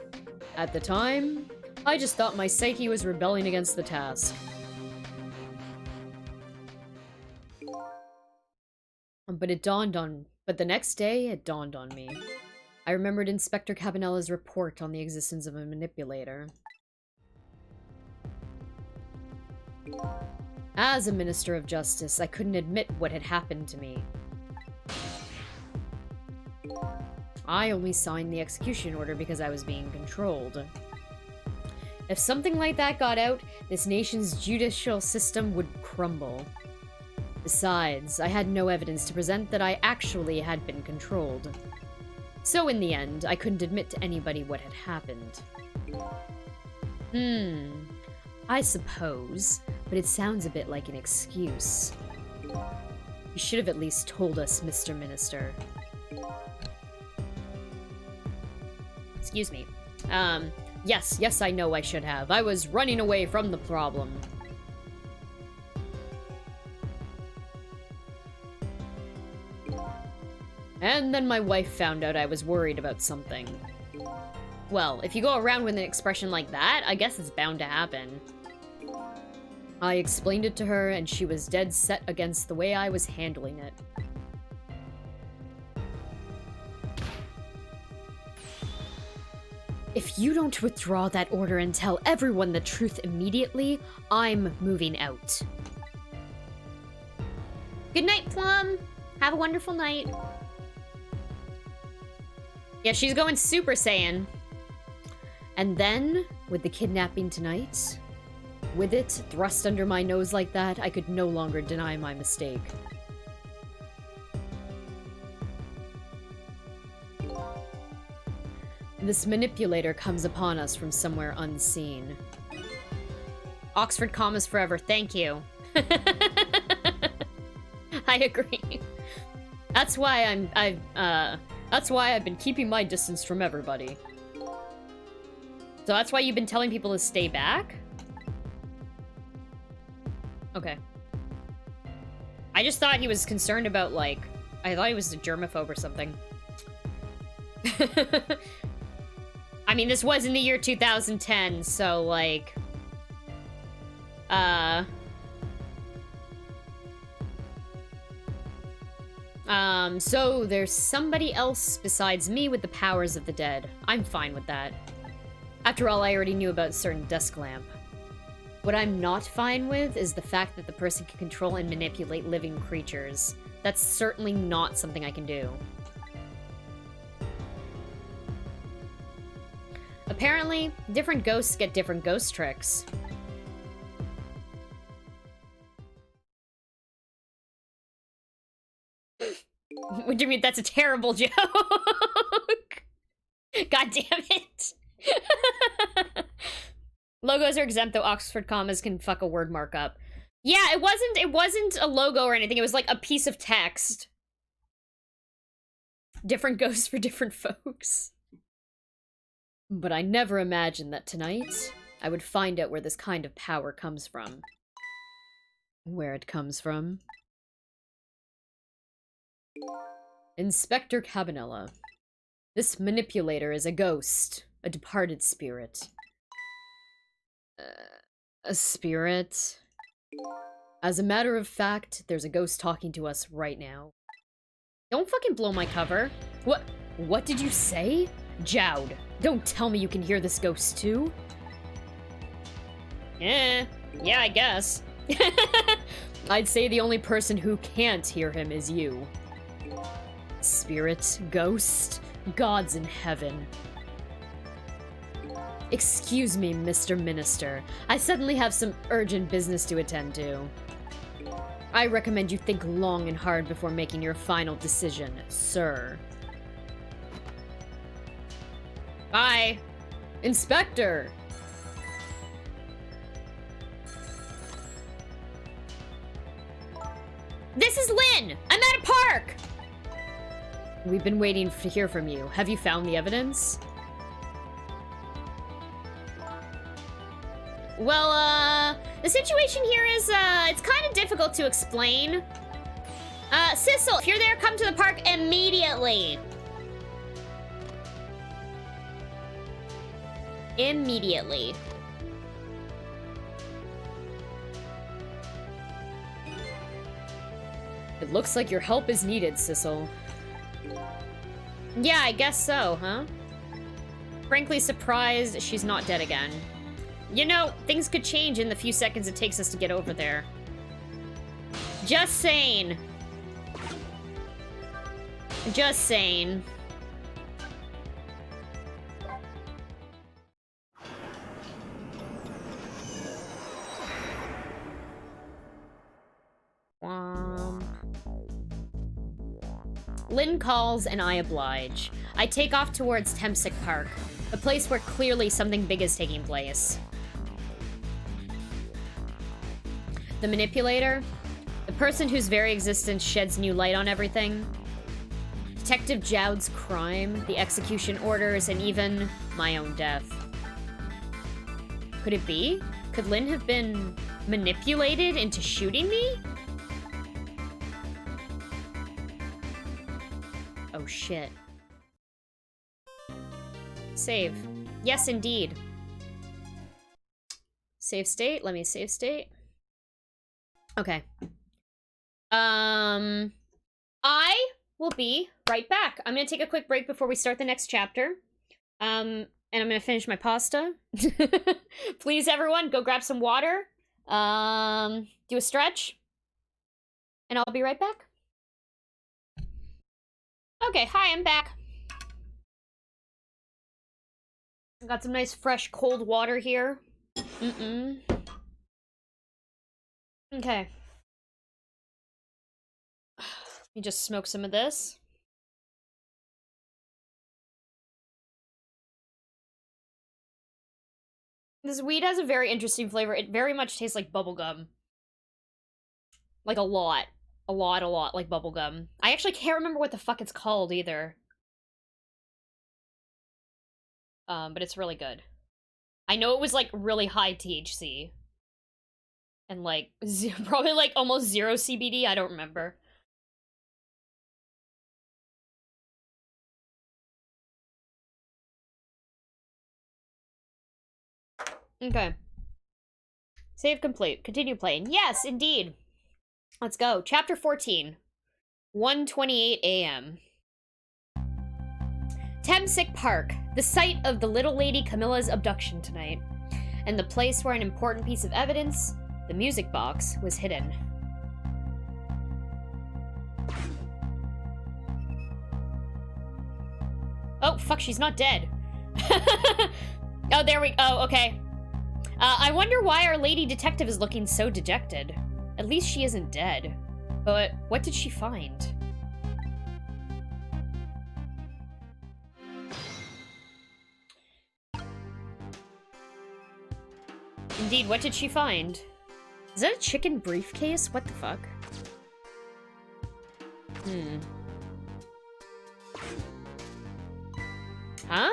At the time, I just thought my psyche was rebelling against the task. But the next day, it dawned on me. I remembered Inspector Cabanela's report on the existence of a manipulator. As a Minister of Justice, I couldn't admit what had happened to me. I only signed the execution order because I was being controlled. If something like that got out, this nation's judicial system would crumble. Besides, I had no evidence to present that I actually had been controlled. So in the end, I couldn't admit to anybody what had happened. I suppose, but it sounds a bit like an excuse. You should have at least told us, Mr. Minister. Excuse me. Yes, I know I should have. I was running away from the problem. And then my wife found out I was worried about something. Well, if you go around with an expression like that, I guess it's bound to happen. I explained it to her, and she was dead set against the way I was handling it. If you don't withdraw that order and tell everyone the truth immediately, I'm moving out. Good night, Plum. Have a wonderful night. Yeah, she's going Super Saiyan. And then, with the kidnapping tonight, with it thrust under my nose like that, I could no longer deny my mistake. This manipulator comes upon us from somewhere unseen. Oxford commas forever, thank you. I agree. That's why that's why I've been keeping my distance from everybody. So that's why you've been telling people to stay back? Okay. I just thought he was concerned about, like... I thought he was a germaphobe or something. I mean, this was in the year 2010, so, like... So there's somebody else besides me with the powers of the dead. I'm fine with that. After all, I already knew about a certain desk lamp. What I'm not fine with is the fact that the person can control and manipulate living creatures. That's certainly not something I can do. Apparently, different ghosts get different ghost tricks. What do you mean? That's a terrible joke. God damn it. Logos are exempt, though Oxford commas can fuck a word markup. Yeah, it wasn't a logo or anything. It was like a piece of text. Different ghosts for different folks. But I never imagined that tonight I would find out where this kind of power comes from. Where it comes from. Inspector Cabanella. This manipulator is a ghost, a departed spirit. A spirit? As a matter of fact, there's a ghost talking to us right now. Don't fucking blow my cover. What did you say? Jowd, don't tell me you can hear this ghost too. Yeah, I guess. I'd say the only person who can't hear him is you. Spirit, ghost, gods in heaven. Excuse me, Mr. Minister. I suddenly have some urgent business to attend to. I recommend you think long and hard before making your final decision, sir. Bye. Inspector! This is Lynn! I'm at a park! We've been waiting to hear from you. Have you found the evidence? Well, the situation here is, it's kind of difficult to explain. Sissel, if you're there, come to the park immediately. Immediately. It looks like your help is needed, Sissel. Yeah, I guess so, huh? Frankly surprised she's not dead again. You know, things could change in the few seconds it takes us to get over there. Just saying. Just saying. Lynn calls and I oblige. I take off towards Temsic Park, a place where clearly something big is taking place. The manipulator? The person whose very existence sheds new light on everything? Detective Jowd's crime, the execution orders, and even my own death. Could it be? Could Lynn have been manipulated into shooting me? Oh shit. Save. Yes, indeed. Save state? Let me save state. Okay. I will be right back. I'm gonna take a quick break before we start the next chapter. And I'm gonna finish my pasta. Please, everyone, go grab some water. Do a stretch. And I'll be right back. Okay, hi, I'm back. I got some nice, fresh, cold water here. Okay. Let me just smoke some of this. This weed has a very interesting flavor. It very much tastes like bubblegum. Like a lot. A lot like bubblegum. I actually can't remember what the fuck it's called either. But it's really good. I know it was like really high THC. And like, probably like almost 0 CBD, I don't remember. Okay. Save complete. Continue playing. Yes, indeed. Let's go. Chapter 14. 1:28 a.m. Temsick Park, the site of the little lady Camilla's abduction tonight, and the place where an important piece of evidence, the music box, was hidden. Oh, fuck, she's not dead. Oh, there we... Oh, okay. I wonder why our lady detective is looking so dejected. At least she isn't dead. But what did she find? Indeed, what did she find? Is that a chicken briefcase? What the fuck? Huh?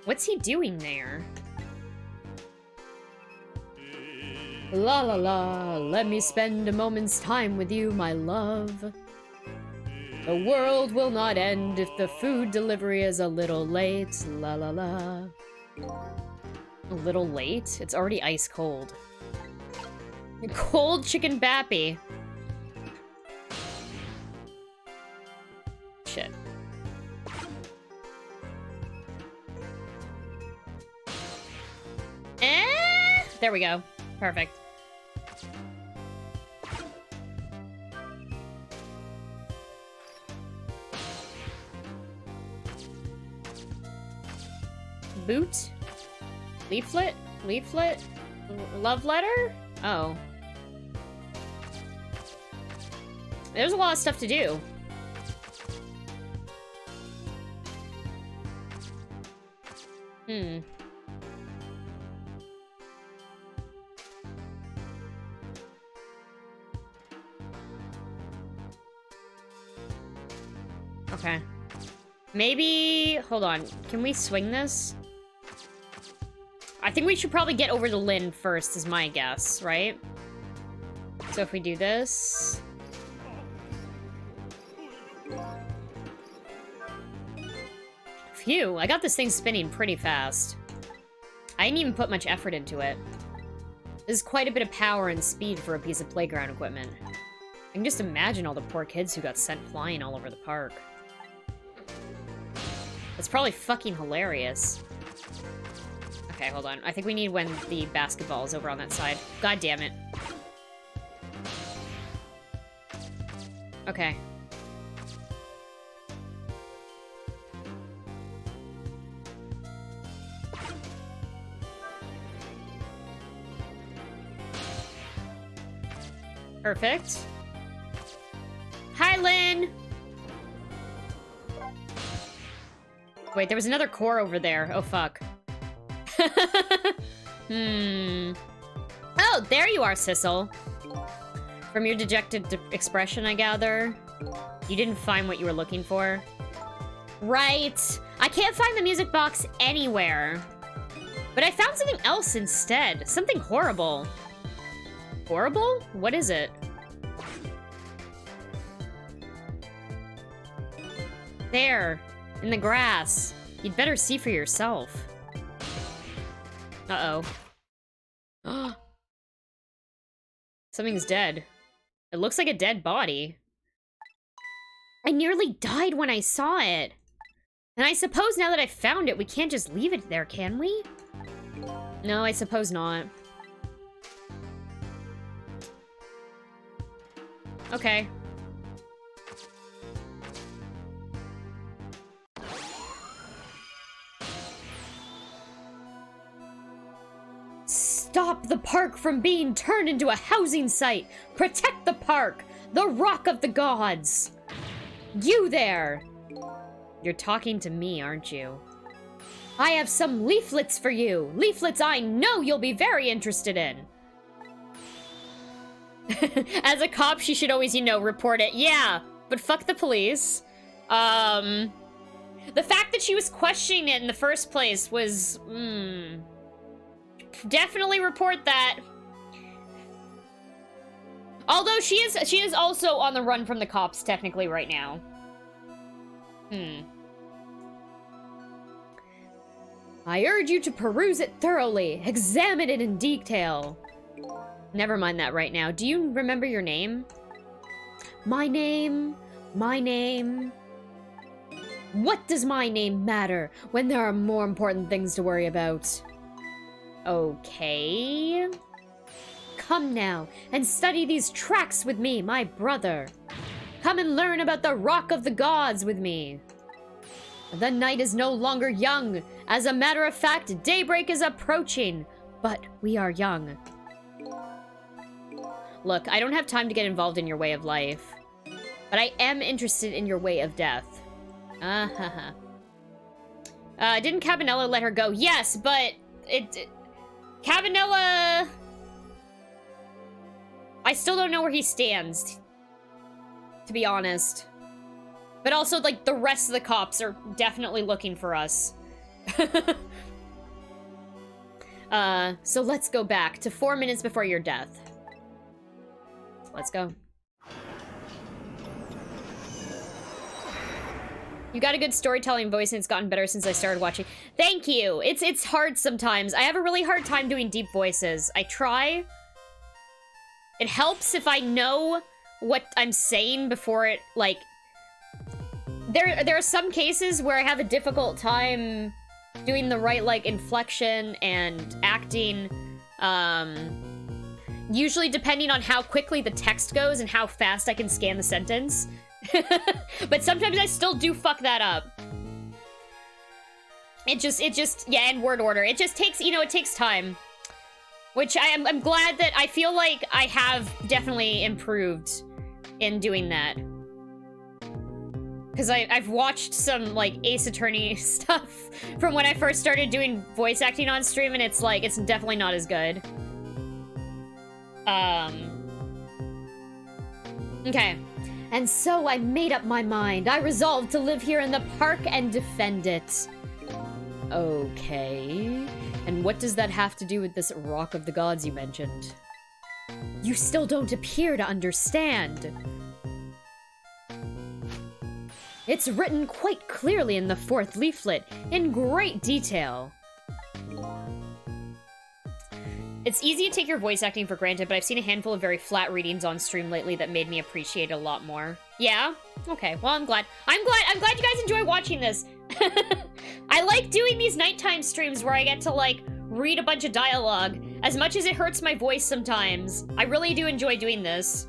What's he doing there? La la la, let me spend a moment's time with you, my love. The world will not end if the food delivery is a little late, la la la. A little late? It's already ice cold. Cold chicken bappy. Shit. There we go. Perfect. Boot? Leaflet? Leaflet? Love letter? Oh. There's a lot of stuff to do. Okay. Maybe... Hold on. Can we swing this? I think we should probably get over to Lynn first, is my guess, right? So if we do this... Phew, I got this thing spinning pretty fast. I didn't even put much effort into it. This is quite a bit of power and speed for a piece of playground equipment. I can just imagine all the poor kids who got sent flying all over the park. It's probably fucking hilarious. Okay, hold on. I think we need when the basketball is over on that side. God damn it. Okay. Perfect. Hi, Lynn! Wait, there was another core over there. Oh, fuck. Oh, there you are, Sissel. From your dejected expression, I gather. You didn't find what you were looking for. Right. I can't find the music box anywhere. But I found something else instead. Something horrible. Horrible? What is it? There. In the grass. You'd better see for yourself. Uh-oh. Something's dead. It looks like a dead body. I nearly died when I saw it. And I suppose now that I found it, we can't just leave it there, can we? No, I suppose not. Okay. Stop the park from being turned into a housing site! Protect the park! The Rock of the Gods! You there! You're talking to me, aren't you? I have some leaflets for you! Leaflets I know you'll be very interested in! As a cop, she should always, you know, report it. Yeah, but fuck the police. The fact that she was questioning it in the first place was, definitely report that. Although she is also on the run from the cops technically right now. I urge you to peruse it thoroughly. Examine it in detail. Never mind that right now. Do you remember your name? My name. What does my name matter when there are more important things to worry about? Okay. Come now and study these tracks with me, my brother. Come and learn about the Rock of the Gods with me. The night is no longer young. As a matter of fact, daybreak is approaching, but we are young. Look, I don't have time to get involved in your way of life, but I am interested in your way of death. Didn't Cabanella let her go? Yes, but Cabanella... I still don't know where he stands, to be honest. But also, like, the rest of the cops are definitely looking for us. So let's go back to 4 minutes before your death. Let's go. You got a good storytelling voice and it's gotten better since I started watching. Thank you! It's hard sometimes. I have a really hard time doing deep voices. I try. It helps if I know what I'm saying before it, like... There are some cases where I have a difficult time doing the right, like, inflection and acting. Usually depending on how quickly the text goes and how fast I can scan the sentence. But sometimes I still do fuck that up. It just, yeah, and word order. It just takes, you know, it takes time. Which I'm glad that I feel like I have definitely improved in doing that. Because I've watched some, like, Ace Attorney stuff from when I first started doing voice acting on stream, and it's, like, it's definitely not as good. Okay. And so I made up my mind. I resolved to live here in the park and defend it. Okay. And what does that have to do with this Rock of the Gods you mentioned? You still don't appear to understand. It's written quite clearly in the 4th leaflet, in great detail. It's easy to take your voice acting for granted, but I've seen a handful of very flat readings on stream lately that made me appreciate it a lot more. Yeah? Okay, well, I'm glad you guys enjoy watching this. I like doing these nighttime streams where I get to, like, read a bunch of dialogue. As much as it hurts my voice sometimes, I really do enjoy doing this.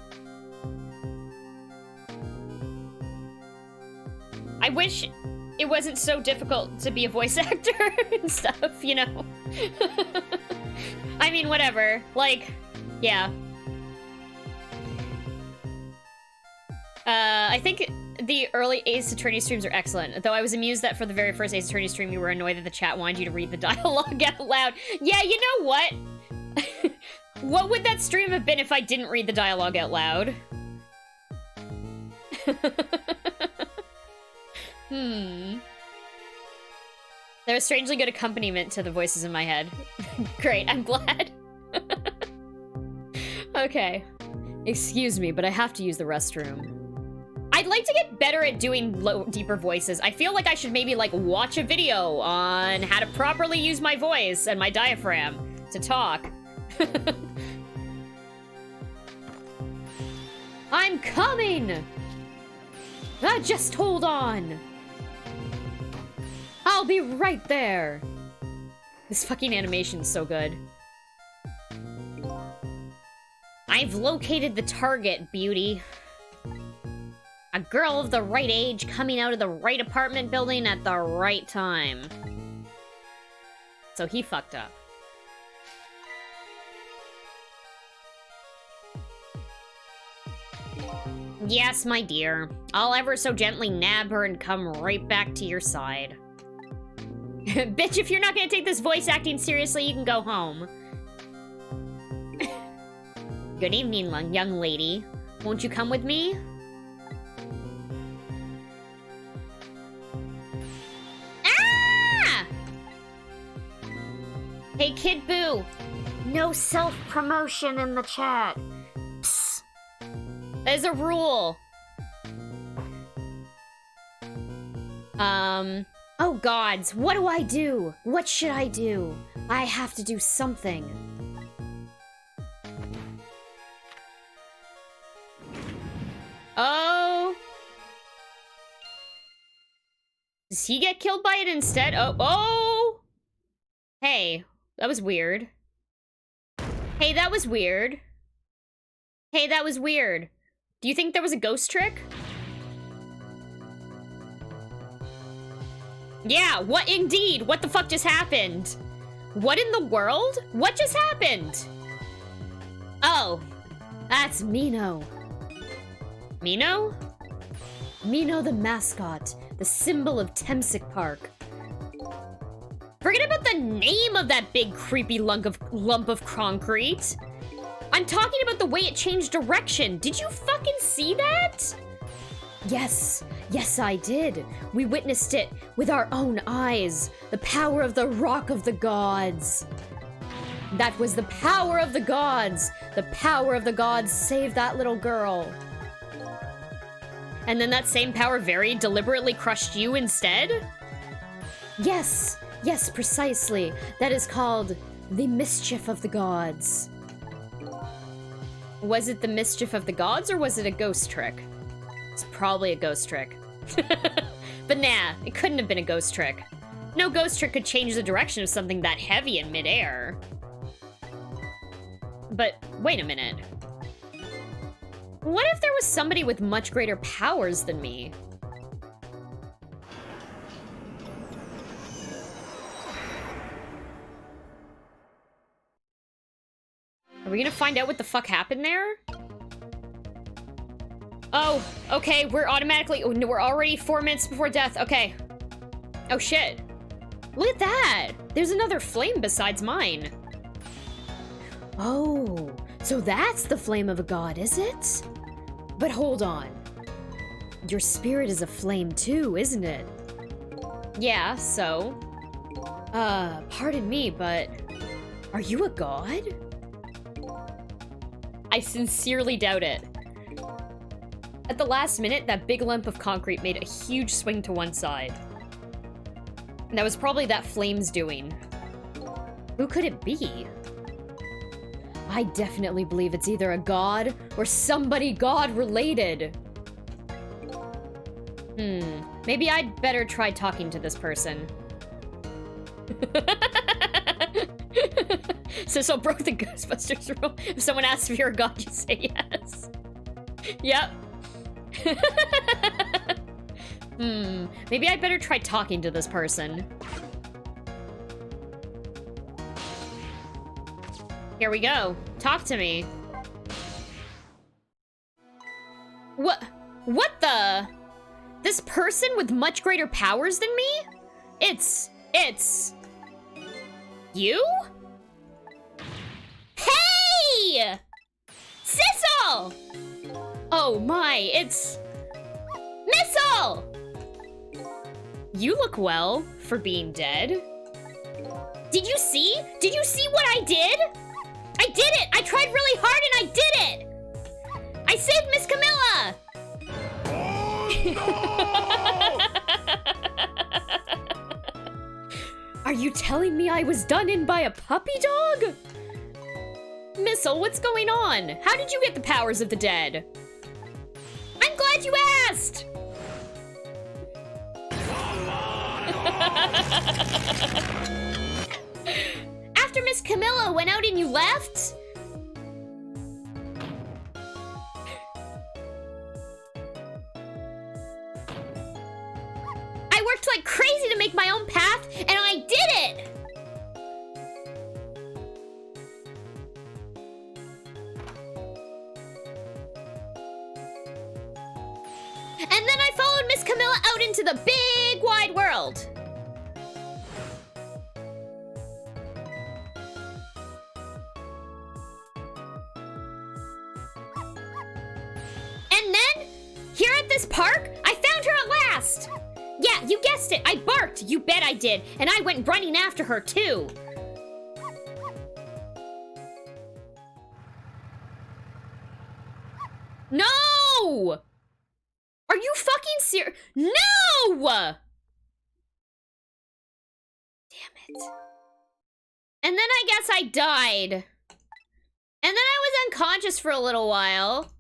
I wish it wasn't so difficult to be a voice actor and stuff, you know? I mean, whatever. Like, yeah. I think the early Ace Attorney streams are excellent, though I was amused that for the very first Ace Attorney stream you were annoyed that the chat wanted you to read the dialogue out loud. Yeah, you know what? What would that stream have been if I didn't read the dialogue out loud? There was strangely good accompaniment to the voices in my head. Great, I'm glad. Okay. Excuse me, but I have to use the restroom. I'd like to get better at doing deeper voices. I feel like I should maybe, like, watch a video on how to properly use my voice and my diaphragm to talk. I'm coming! Just hold on. I'll be right there. This fucking animation's so good. I've located the target, beauty. A girl of the right age coming out of the right apartment building at the right time. So he fucked up. Yes, my dear. I'll ever so gently nab her and come right back to your side. Bitch, if you're not gonna take this voice acting seriously, you can go home. Good evening, young lady. Won't you come with me? Ah! Hey, Kid Boo. No self-promotion in the chat. Psst. There's a rule. Oh gods, what do I do? What should I do? I have to do something. Oh. Does he get killed by it instead? Oh. Hey, that was weird. Hey, that was weird. Hey, that was weird. Do you think there was a ghost trick? Yeah, what indeed? What the fuck just happened? What in the world? What just happened? Oh, that's Mino. Mino? Mino the mascot, the symbol of Temsic Park. Forget about the name of that big creepy lump of concrete. I'm talking about the way it changed direction. Did you fucking see that? Yes, yes I did. We witnessed it with our own eyes. The power of the Rock of the Gods. That was the power of the gods. The power of the gods saved that little girl. And then that same power very deliberately crushed you instead? Yes, yes, precisely. That is called the mischief of the gods. Was it the mischief of the gods or was it a ghost trick? It's probably a ghost trick. But nah, it couldn't have been a ghost trick. No ghost trick could change the direction of something that heavy in midair. But wait a minute. What if there was somebody with much greater powers than me? Are we gonna find out what the fuck happened there? Oh, okay, we're already 4 minutes before death, okay. Oh shit. Look at that! There's another flame besides mine. Oh, so that's the flame of a god, is it? But hold on. Your spirit is a flame too, isn't it? Yeah, so... pardon me, but... Are you a god? I sincerely doubt it. At the last minute, that big lump of concrete made a huge swing to one side. And that was probably that flame's doing. Who could it be? I definitely believe it's either a god or somebody god-related. Maybe I'd better try talking to this person. Sissel broke the Ghostbusters rule. If someone asks if you're a god, you say yes. Yep. Maybe I'd better try talking to this person. Here we go. Talk to me. What the? This person with much greater powers than me? It's... You? Hey! Sissel! Oh my, it's... Missile! You look well for being dead. Did you see? Did you see what I did? I did it! I tried really hard and I did it! I saved Miss Camilla! Oh, no! Are you telling me I was done in by a puppy dog? Missile, what's going on? How did you get the powers of the dead? I'm glad you asked! After Miss Camilla went out and you left? I worked like crazy to make my own path, and I did it! And then I followed Miss Camilla out into the big wide world. And then, here at this park, I found her at last. Yeah, you guessed it, I barked. You bet I did. And I went running after her, too. No! Are you fucking serious? No! Damn it. And then I guess I died. And then I was unconscious for a little while.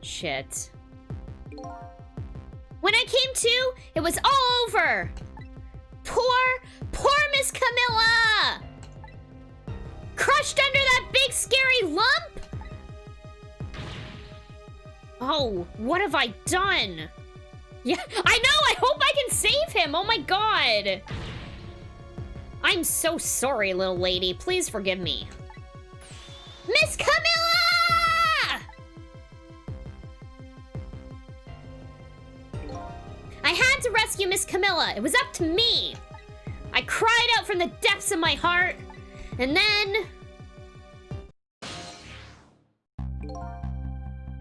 Shit. When I came to, it was all over. Poor Miss Camilla! Crushed under that big scary lump? Oh, what have I done? Yeah, I know, I hope I can save him, oh my god. I'm so sorry, little lady, please forgive me. Miss Camilla! I had to rescue Miss Camilla, it was up to me. I cried out from the depths of my heart, and then...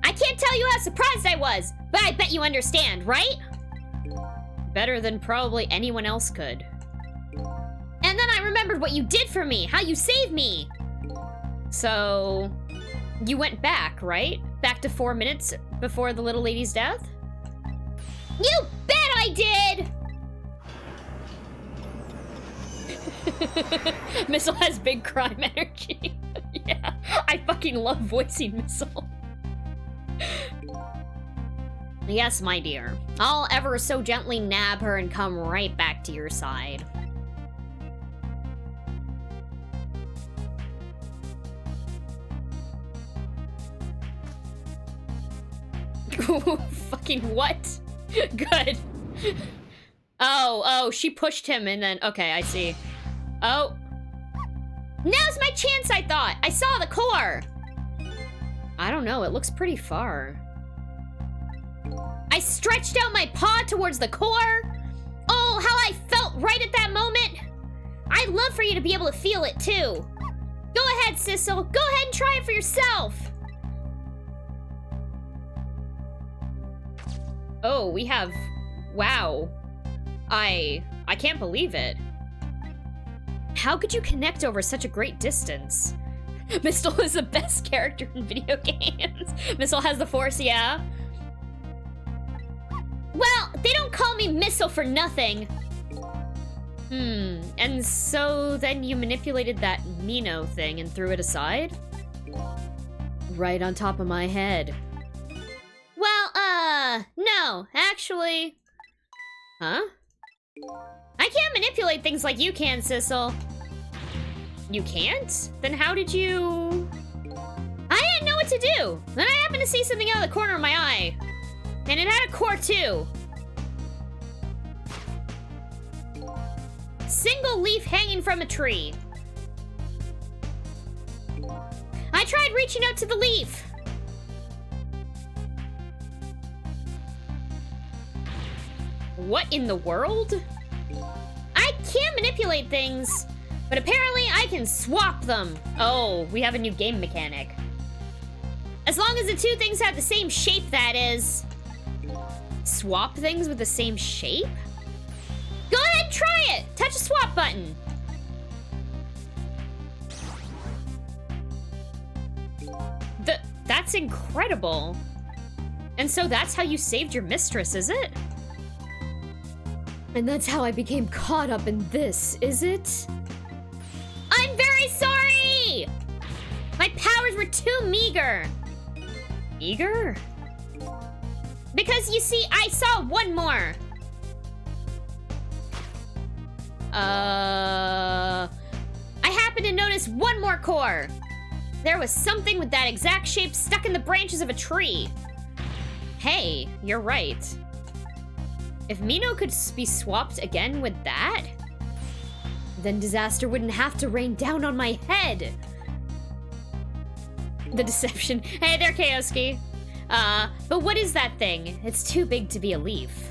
I can't tell you how surprised I was, but I bet you understand, right? Better than probably anyone else could. And then I remembered what you did for me, how you saved me. So, you went back, right? Back to 4 minutes before the little lady's death? You bet I did! Missile has big crime energy. Yeah, I fucking love voicing Missile. Yes, my dear. I'll ever so gently nab her and come right back to your side. Fucking what? Good. Oh, she pushed him and then, okay, I see. Oh. Now's my chance, I thought. I saw the core. I don't know, it looks pretty far. I stretched out my paw towards the core. Oh, how I felt right at that moment. I'd love for you to be able to feel it too. Go ahead, Sissel. Go ahead and try it for yourself. Oh, we have... Wow. I can't believe it. How could you connect over such a great distance? Mistle is the best character in video games. Mistle has the Force, yeah. Well, they don't call me Missile for nothing. And so then you manipulated that Nino thing and threw it aside? Right on top of my head. Well, no, actually. Huh? I can't manipulate things like you can, Sissel. You can't? Then how did you... I didn't know what to do. Then I happened to see something out of the corner of my eye. And it had a core too. Single leaf hanging from a tree. I tried reaching out to the leaf. What in the world? I can't manipulate things, but apparently I can swap them. Oh, we have a new game mechanic. As long as the two things have the same shape, that is. Swap things with the same shape? Go ahead and try it! Touch the swap button. That's incredible. And so that's how you saved your mistress, is it? And that's how I became caught up in this, is it? I'm very sorry! My powers were too meager. Meager? Because you see, I saw one more. I happened to notice one more core. There was something with that exact shape stuck in the branches of a tree. Hey, you're right. If Mino could be swapped again with that, then disaster wouldn't have to rain down on my head. The deception. Hey there, Kaosuke. But what is that thing? It's too big to be a leaf.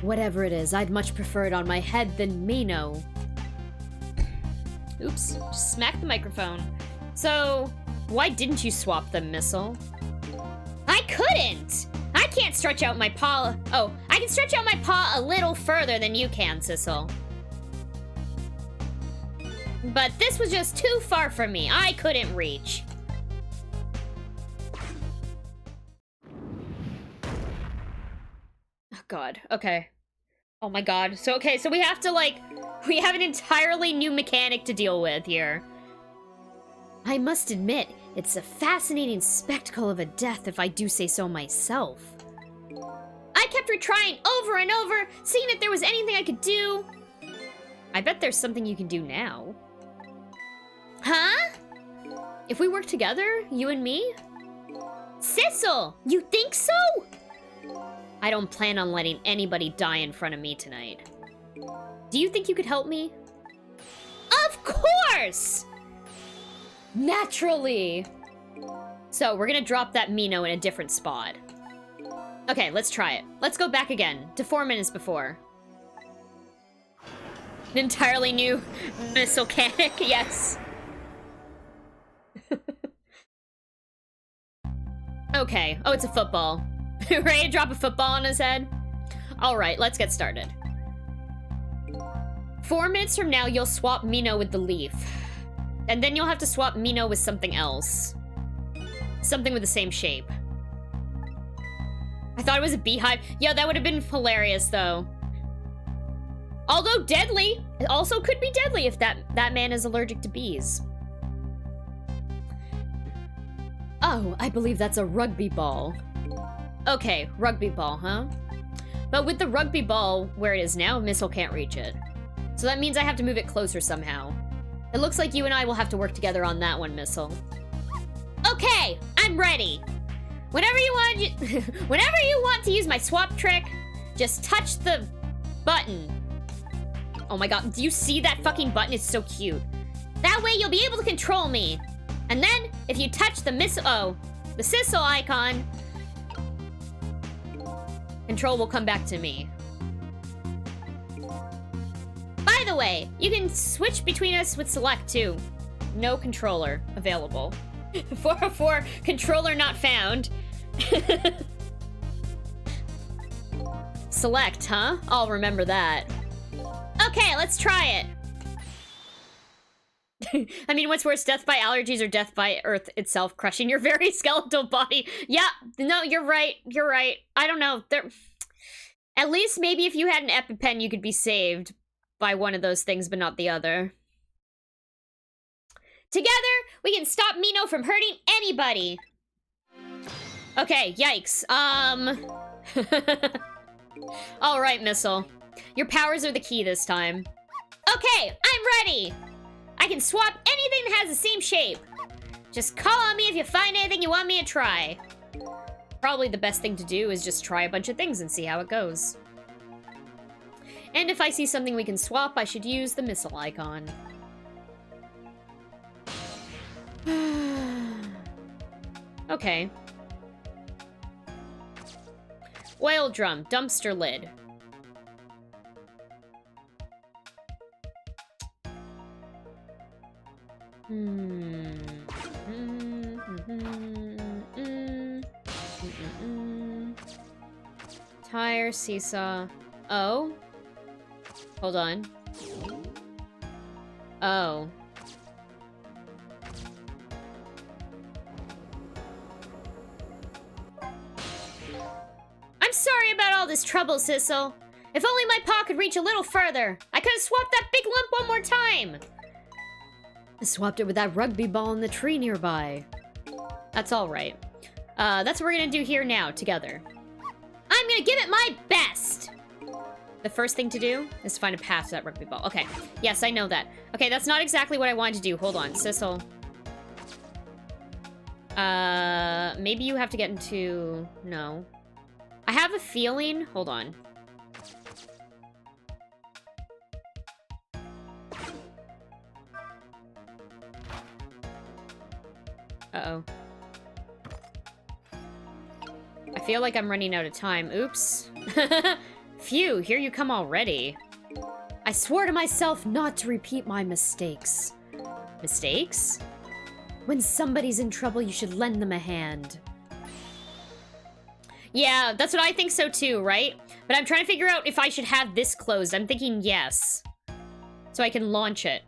Whatever it is, I'd much prefer it on my head than Mino. Oops, just smacked the microphone. So, why didn't you swap them, Missile? I couldn't! I can't stretch out my paw. Oh, I can stretch out my paw a little further than you can, Sissel. But this was just too far for me. I couldn't reach. Oh, God. Okay. Oh my God. So, okay, so we have to, like, we have an entirely new mechanic to deal with here. I must admit, it's a fascinating spectacle of a death if I do say so myself. I kept retrying over and over, seeing if there was anything I could do. I bet there's something you can do now. Huh? If we work together, you and me? Sissel, you think so? I don't plan on letting anybody die in front of me tonight. Do you think you could help me? Of course! Naturally! So, we're gonna drop that Mino in a different spot. Okay, let's try it. Let's go back again, to 4 minutes before. An entirely new missile mechanic, yes. Okay, oh, it's a football. Ready to drop a football on his head? Alright, let's get started. 4 minutes from now, you'll swap Mino with the leaf. And then you'll have to swap Mino with something else. Something with the same shape. I thought it was a beehive. Yeah, that would have been hilarious, though. Although deadly. It also could be deadly if that man is allergic to bees. Oh, I believe that's a rugby ball. Okay, rugby ball, huh? But with the rugby ball where it is now, Missile can't reach it. So that means I have to move it closer somehow. It looks like you and I will have to work together on that one, Missile. Okay, I'm ready. Whenever you want to use my swap trick, just touch the button. Oh my God, do you see that fucking button? It's so cute. That way you'll be able to control me. And then, if you touch the the Sissel icon, control will come back to me. By the way, you can switch between us with select too. No controller available. 404 controller not found. Select, huh? I'll remember that. Okay, let's try it. I mean, what's worse, death by allergies or death by Earth itself crushing your very skeletal body? Yeah, no, you're right. You're right. I don't know. At least maybe if you had an EpiPen, you could be saved by one of those things, but not the other. Together, we can stop Mino from hurting anybody. Okay, yikes. All right, Missile. Your powers are the key this time. Okay, I'm ready. I can swap anything that has the same shape. Just call on me if you find anything you want me to try. Probably the best thing to do is just try a bunch of things and see how it goes. And if I see something we can swap, I should use the missile icon. Okay. Oil drum, dumpster lid. Tire, seesaw. Oh? Hold on. Oh. I'm sorry about all this trouble, Sissel. If only my paw could reach a little further. I could have swapped that big lump one more time. I swapped it with that rugby ball in the tree nearby. That's all right. That's what we're gonna do here now, together. I'm gonna give it my best! The first thing to do is find a path to that rugby ball. Okay, yes, I know that. Okay, that's not exactly what I wanted to do. Hold on, Sissel. Maybe you have to get into... No. I have a feeling... Hold on. Uh-oh. I feel like I'm running out of time. Oops. Phew, here you come already. I swore to myself not to repeat my mistakes. Mistakes? When somebody's in trouble, you should lend them a hand. Yeah, that's what I think so too, right? But I'm trying to figure out if I should have this closed. I'm thinking yes. So I can launch it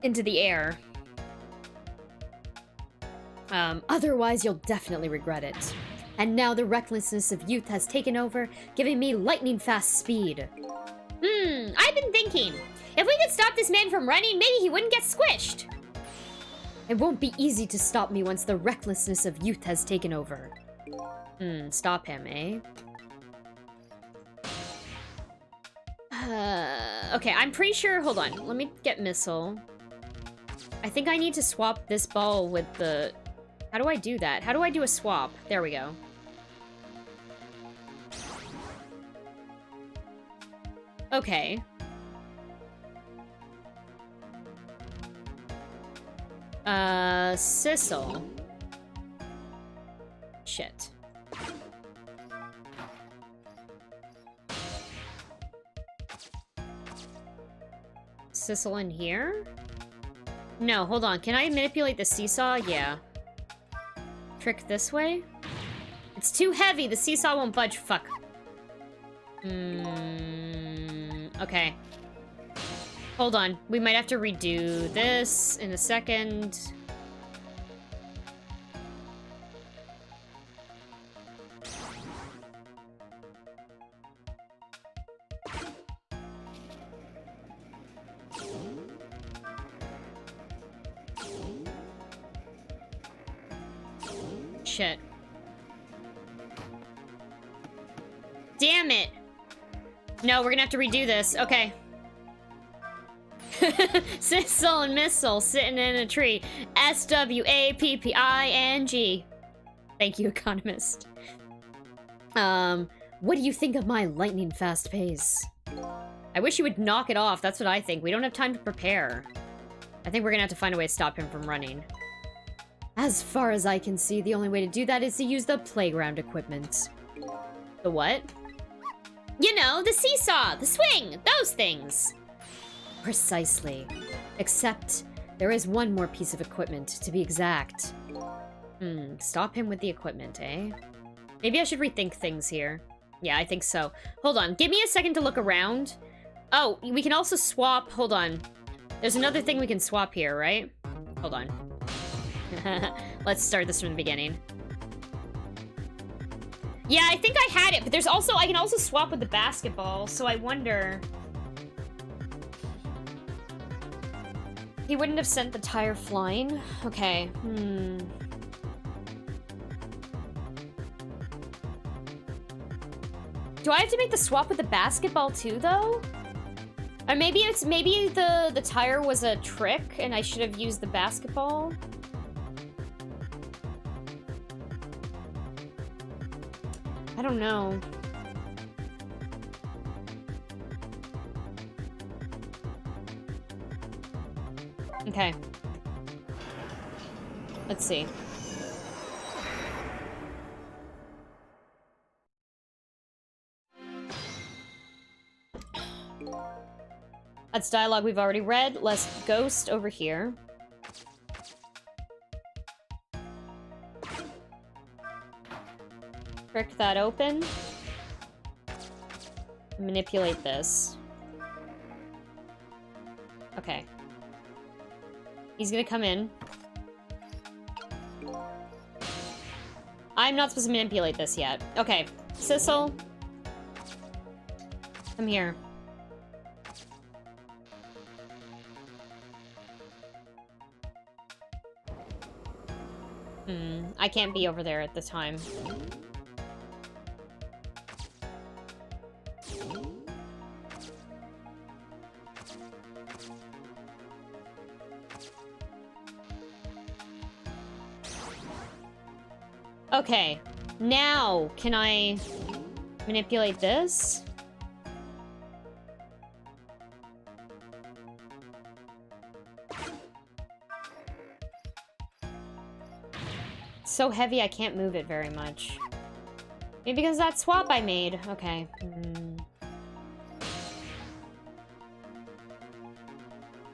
into the air. Otherwise, you'll definitely regret it. And now the recklessness of youth has taken over, giving me lightning-fast speed. I've been thinking. If we could stop this man from running, maybe he wouldn't get squished. It won't be easy to stop me once the recklessness of youth has taken over. Stop him, eh? Okay, I'm pretty sure... Hold on, let me get missile. I think I need to swap this ball with the... How do I do that? How do I do a swap? There we go. Okay. Sissel. Shit. Sissel in here? No, hold on. Can I manipulate the seesaw? Yeah. Trick this way? It's too heavy. The seesaw won't budge. Fuck. Okay. Hold on. We might have to redo this in a second. Shit. Damn it. No, we're gonna have to redo this. Okay. Sissel and Missile sitting in a tree. SWAPPING. Thank you, economist. What do you think of my lightning fast pace? I wish you would knock it off. That's what I think. We don't have time to prepare. I think we're gonna have to find a way to stop him from running. As far as I can see, the only way to do that is to use the playground equipment. The what? You know, the seesaw, the swing, those things. Precisely. Except, there is one more piece of equipment, to be exact. Stop him with the equipment, eh? Maybe I should rethink things here. Yeah, I think so. Hold on, give me a second to look around. Oh, we can also swap, hold on. There's another thing we can swap here, right? Hold on. Let's start this from the beginning. Yeah, I think I had it, but there's also, I can also swap with the basketball, so I wonder... He wouldn't have sent the tire flying? Okay, Do I have to make the swap with the basketball too, though? Or maybe it's, maybe the tire was a trick and I should have used the basketball? I don't know. Okay. Let's see. That's dialogue we've already read. Less ghost over here. Trick that open. Manipulate this. Okay. He's gonna come in. I'm not supposed to manipulate this yet. Okay. Sissel. Come here. I can't be over there at the time. Okay. Now, can I manipulate this? It's so heavy I can't move it very much. Maybe because of that swap I made. Okay.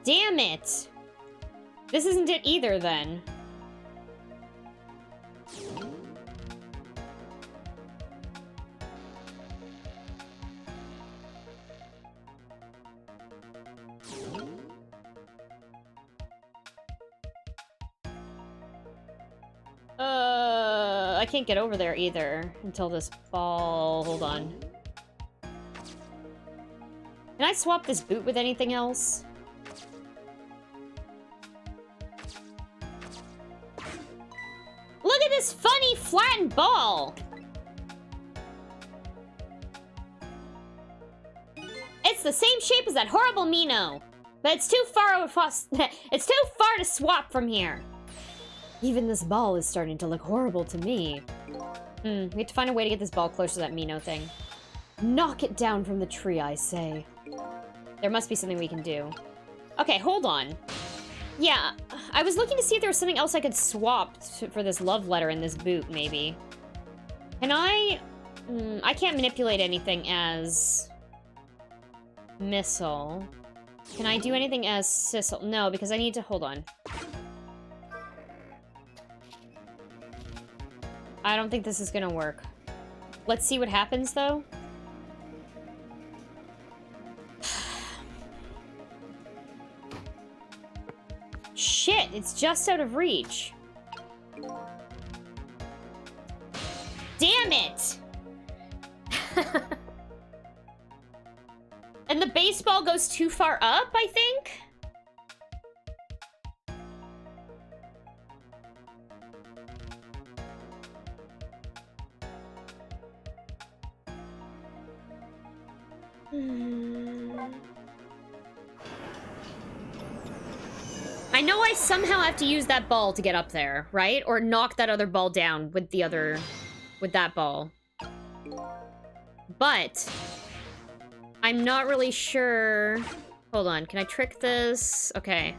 Damn it! This isn't it either, then. I can't get over there either until this ball... Hold on. Can I swap this boot with anything else? Look at this funny flattened ball! It's the same shape as that horrible Mino, but it's too far it's too far to swap from here. Even this ball is starting to look horrible to me. We have to find a way to get this ball closer to that Mino thing. Knock it down from the tree, I say. There must be something we can do. Okay, hold on. Yeah, I was looking to see if there was something else I could swap for this love letter in this boot, maybe. Can I... I can't manipulate anything as... Missile. Can I do anything as Sissel? No, because I need to... Hold on. I don't think this is gonna work. Let's see what happens, though. Shit, it's just out of reach. Damn it! And the baseball goes too far up, I think? I know I somehow have to use that ball to get up there, right? Or knock that other ball down with the other... with that ball. But... I'm not really sure... Hold on, can I trick this? Okay.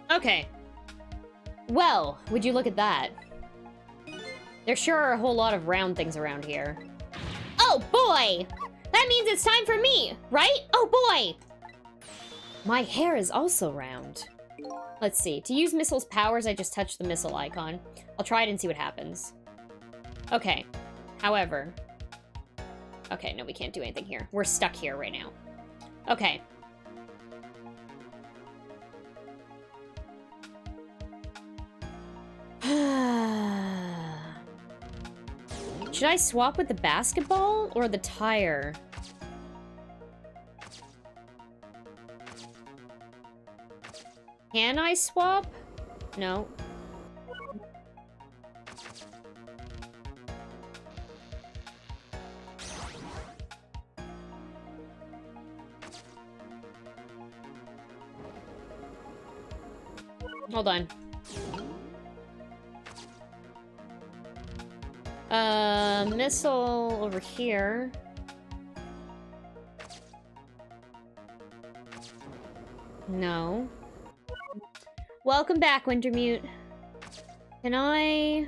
Okay. Well, would you look at that? There sure are a whole lot of round things around here. Oh, boy! That means it's time for me, right? Oh, boy! My hair is also round. Let's see. To use Missile's powers, I just touch the missile icon. I'll try it and see what happens. Okay. However... Okay, no, we can't do anything here. We're stuck here right now. Okay. Should I swap with the basketball or the tire? Can I swap? No. Hold on. Missile over here. No. Welcome back, Wintermute. Can I...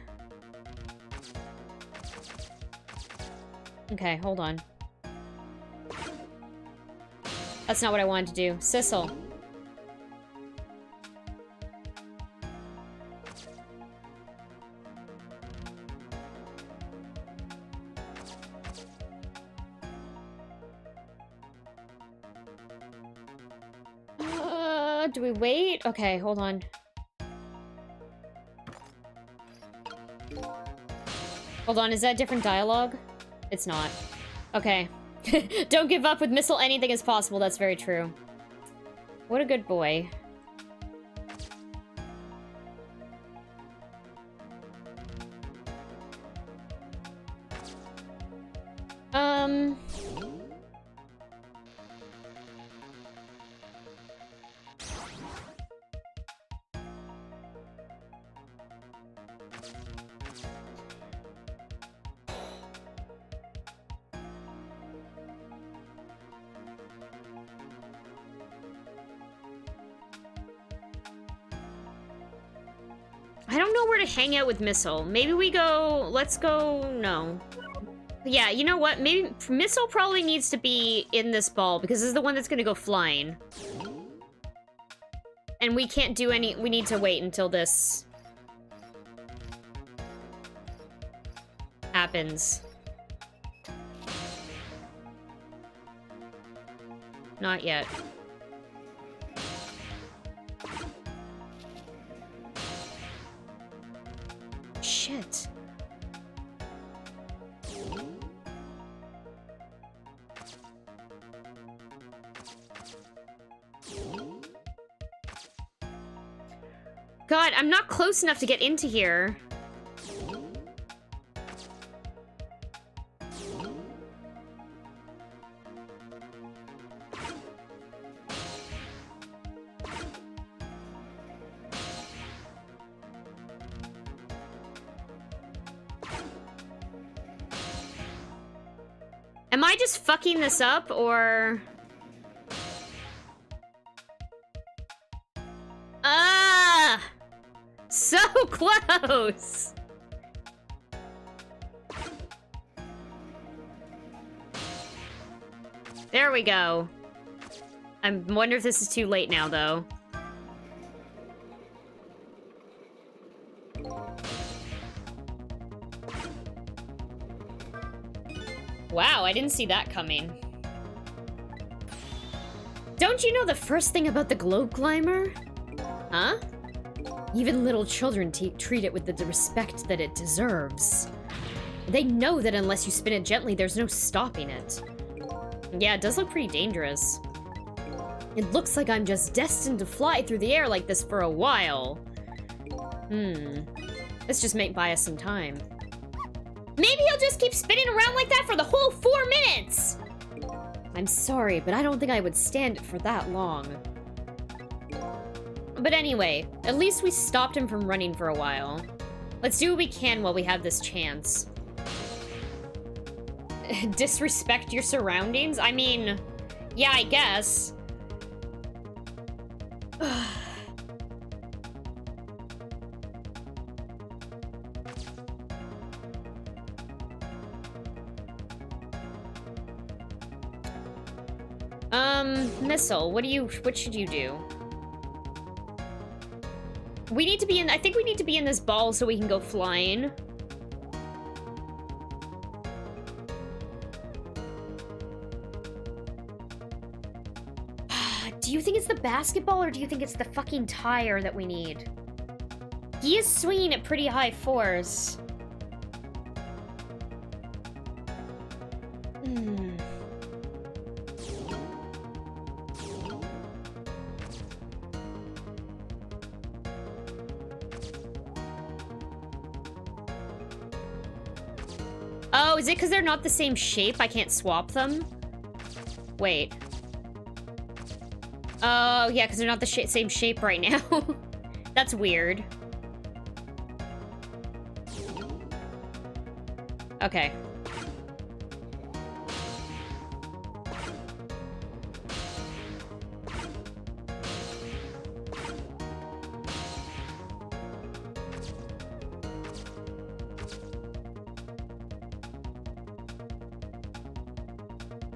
Okay, hold on. That's not what I wanted to do. Sissel. Do we wait? Okay, hold on. Hold on, is that different dialogue? It's not. Okay. Don't give up with Missile, anything is possible, that's very true. What a good boy. I don't know where to hang out with Missile. Maybe we go... Let's go... No. Yeah, you know what? Maybe Missile probably needs to be in this ball, because this is the one that's gonna go flying. And we can't do any... We need to wait until this... happens. Not yet. Shit. God, I'm not close enough to get into here. Am I just fucking this up, or... Ah! So close! There we go. I wonder if this is too late now, though. Wow, I didn't see that coming. Don't you know the first thing about the globe climber? Huh? Even little children treat it with the respect that it deserves. They know that unless you spin it gently, there's no stopping it. Yeah, it does look pretty dangerous. It looks like I'm just destined to fly through the air like this for a while. Let's just buy us some time. Maybe he'll just keep spinning around like that for the whole 4 minutes! I'm sorry, but I don't think I would stand it for that long. But anyway, at least we stopped him from running for a while. Let's do what we can while we have this chance. Disrespect your surroundings? I mean, yeah, I guess. Missile, what should you do? We need to be in, I think we need to be in this ball so we can go flying. Do you think it's the basketball or do you think it's the fucking tire that we need? He is swinging at pretty high force. Oh, is it because they're not the same shape? I can't swap them? Wait. Oh, yeah, because they're not the same shape right now. That's weird. Okay.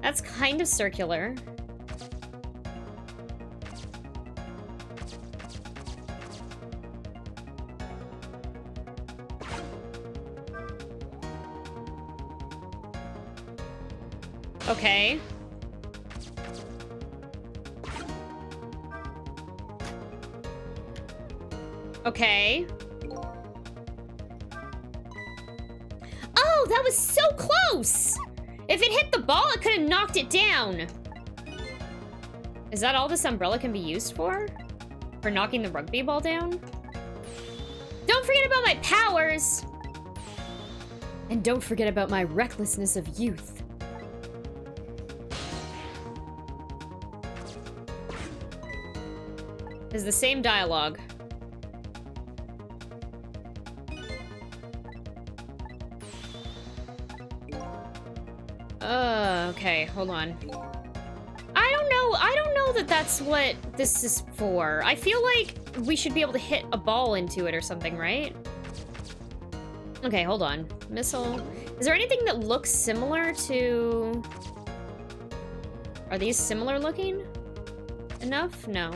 That's kind of circular. Okay. Okay. Oh, that was so close! If it hit the ball, it could have knocked it down. Is that all this umbrella can be used for? For knocking the rugby ball down? Don't forget about my powers! And don't forget about my recklessness of youth. It's the same dialogue. Okay, hold on. I don't know that that's what this is for. I feel like we should be able to hit a ball into it or something, right? Okay, hold on. Missile. Is there anything that looks similar to... Are these similar looking? Enough? No.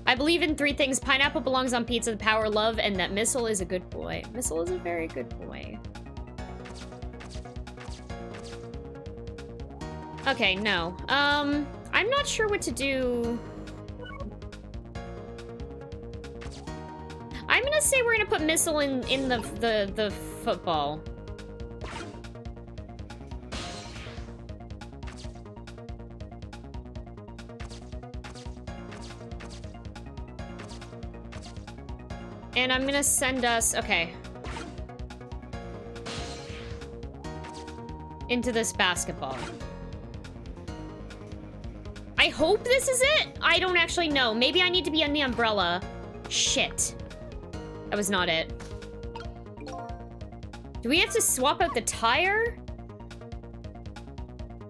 I believe in 3 things. Pineapple belongs on pizza, the power, love, and that Missile is a good boy. Missile is a very good boy. Okay, no. I'm not sure what to do. I'm gonna say we're gonna put Missile in the football. And I'm gonna send us, okay. Into this basketball. I hope this is it. I don't actually know. Maybe I need to be on the umbrella. Shit. That was not it. Do we have to swap out the tire?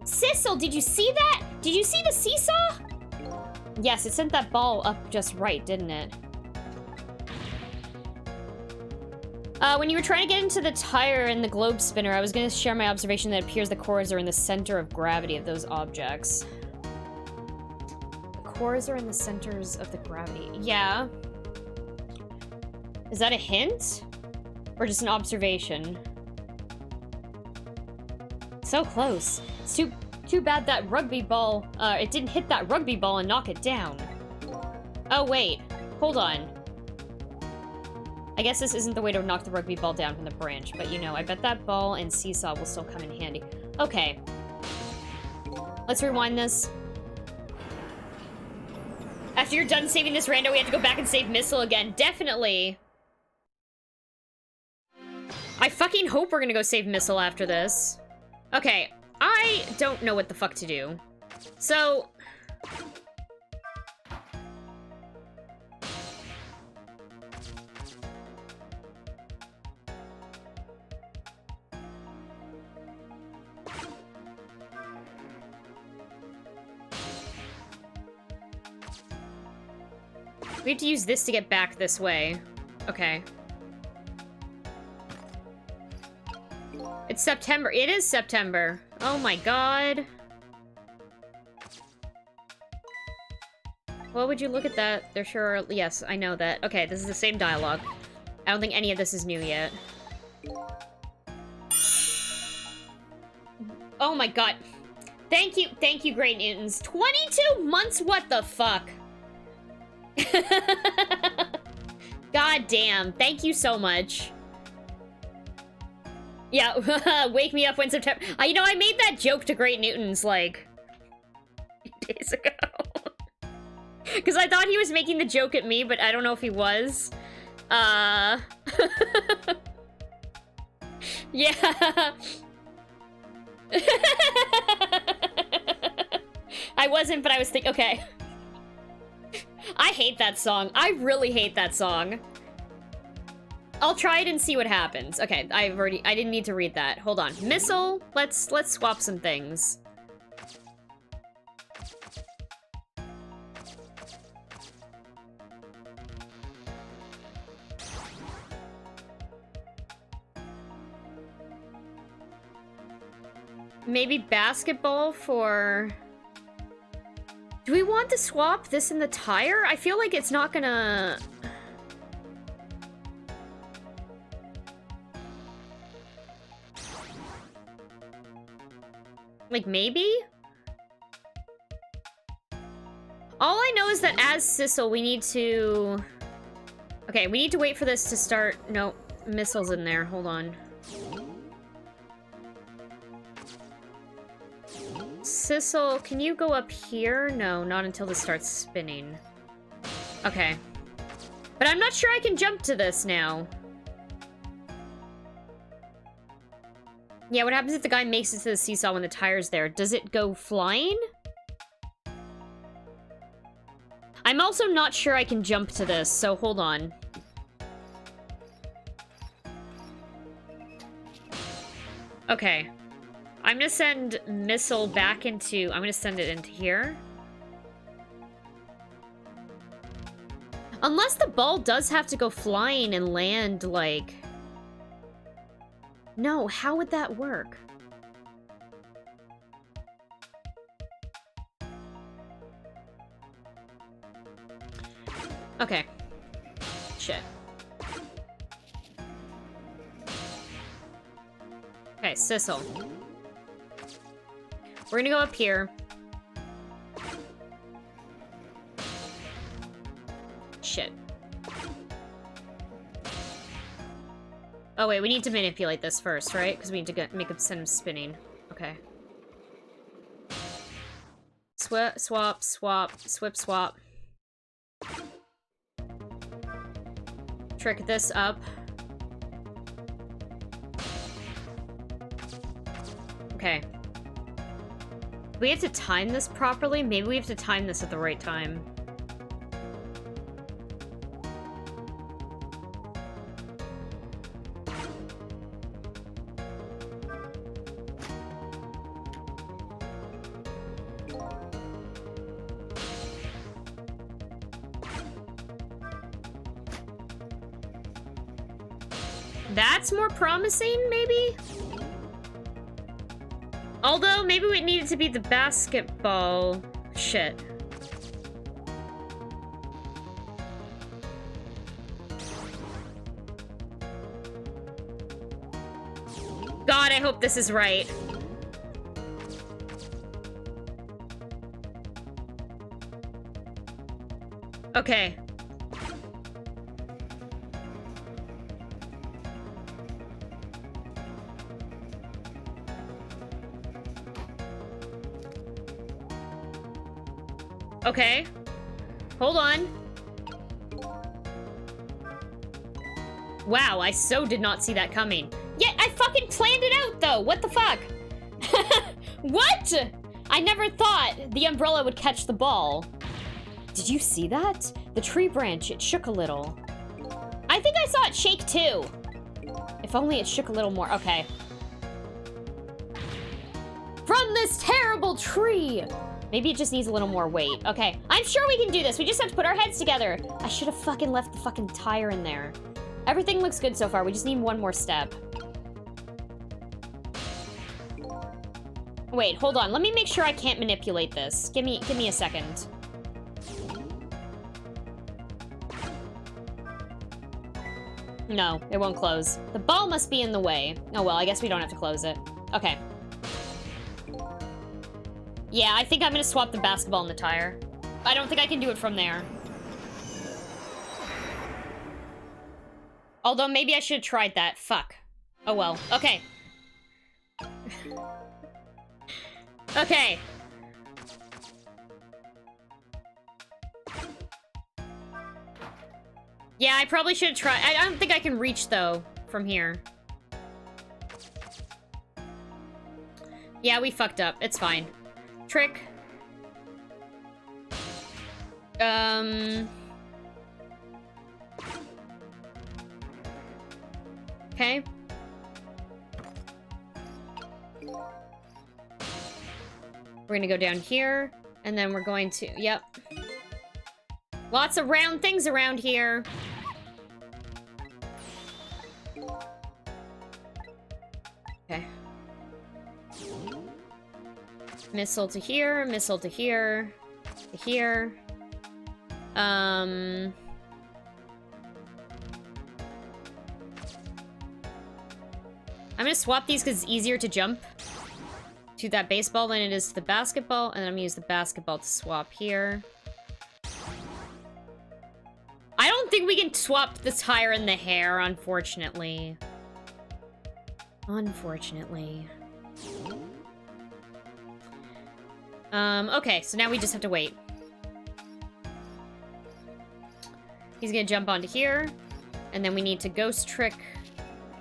Sissel, did you see that? Did you see the seesaw? Yes, it sent that ball up just right, didn't it? When you were trying to get into the tire and the globe spinner, I was going to share my observation that it appears the cores are in the center of gravity of those objects. The cores are in the centers of the gravity. Yeah. Is that a hint? Or just an observation? So close. It's too bad that rugby ball, it didn't hit that rugby ball and knock it down. Oh, wait. Hold on. I guess this isn't the way to knock the rugby ball down from the branch, but you know, I bet that ball and seesaw will still come in handy. Okay. Let's rewind this. After you're done saving this rando, we have to go back and save Missile again. Definitely. I fucking hope we're gonna go save Missile after this. Okay, I don't know what the fuck to do. So... we have to use this to get back this way. Okay. It's September. It is September. Oh my god. Well, would you look at that? There sure are... Yes, I know that. Okay, this is the same dialogue. I don't think any of this is new yet. Oh my god. Thank you, Great Newtons. 22 months? What the fuck? God damn. Thank you so much. Yeah, wake me up when September... you know, I made that joke to Great Newtons, like... days ago. Because I thought he was making the joke at me, but I don't know if he was. Yeah. I wasn't, but I was thinking... Okay. I hate that song. I really hate that song. I'll try it and see what happens. Okay, I didn't need to read that. Hold on. Missile, let's swap some things. Maybe basketball for... Do we want to swap this in the tire? I feel like it's not gonna... Like, maybe? All I know is that as Sissel, we need to... Okay, we need to wait for this to start... No, Missile's in there. Hold on. Sissel, can you go up here? No, not until this starts spinning. Okay. But I'm not sure I can jump to this now. Yeah, what happens if the guy makes it to the seesaw when the tire's there? Does it go flying? I'm also not sure I can jump to this, so hold on. Okay. I'm gonna send missile back into... I'm gonna send it into here. Unless the ball does have to go flying and land, like... No, how would that work? Okay. Shit. Okay, Sissel. We're gonna go up here. Shit. Oh wait, we need to manipulate this first, right? Because we need to make him send him spinning. Okay. Swap, swap, swap, swip, swap. Trick this up. Okay. We have to time this properly? Maybe we have to time this at the right time. That's more promising, maybe? Although, maybe it needed to be the basketball. Shit. God, I hope this is right. Okay. Okay. Hold on. Wow, I so did not see that coming. Yeah, I fucking planned it out, though. What the fuck? What? I never thought the umbrella would catch the ball. Did you see that? The tree branch, it shook a little. I think I saw it shake, too. If only it shook a little more. Okay. From this terrible tree! Maybe it just needs a little more weight. Okay, I'm sure we can do this. We just have to put our heads together. I should have fucking left the fucking tire in there. Everything looks good so far. We just need one more step. Wait, hold on. Let me make sure I can't manipulate this. Give me a second. No, it won't close. The ball must be in the way. Oh well, I guess we don't have to close it. Okay. Yeah, I think I'm gonna swap the basketball and the tire. I don't think I can do it from there. Although maybe I should have tried that. Fuck. Oh well. Okay. Okay. Yeah, I probably should have tried. I don't think I can reach, though, from here. Yeah, we fucked up. It's fine. Trick. Okay. We're gonna go down here, and then we're going to... Yep. Lots of round things around here. Okay. Missile to here, missile to here, to here. I'm gonna swap these because it's easier to jump to that baseball than it is to the basketball, and then I'm gonna use the basketball to swap here. I don't think we can swap the tire and the hair, unfortunately. Unfortunately. Okay, so now we just have to wait. He's gonna jump onto here, and then we need to ghost trick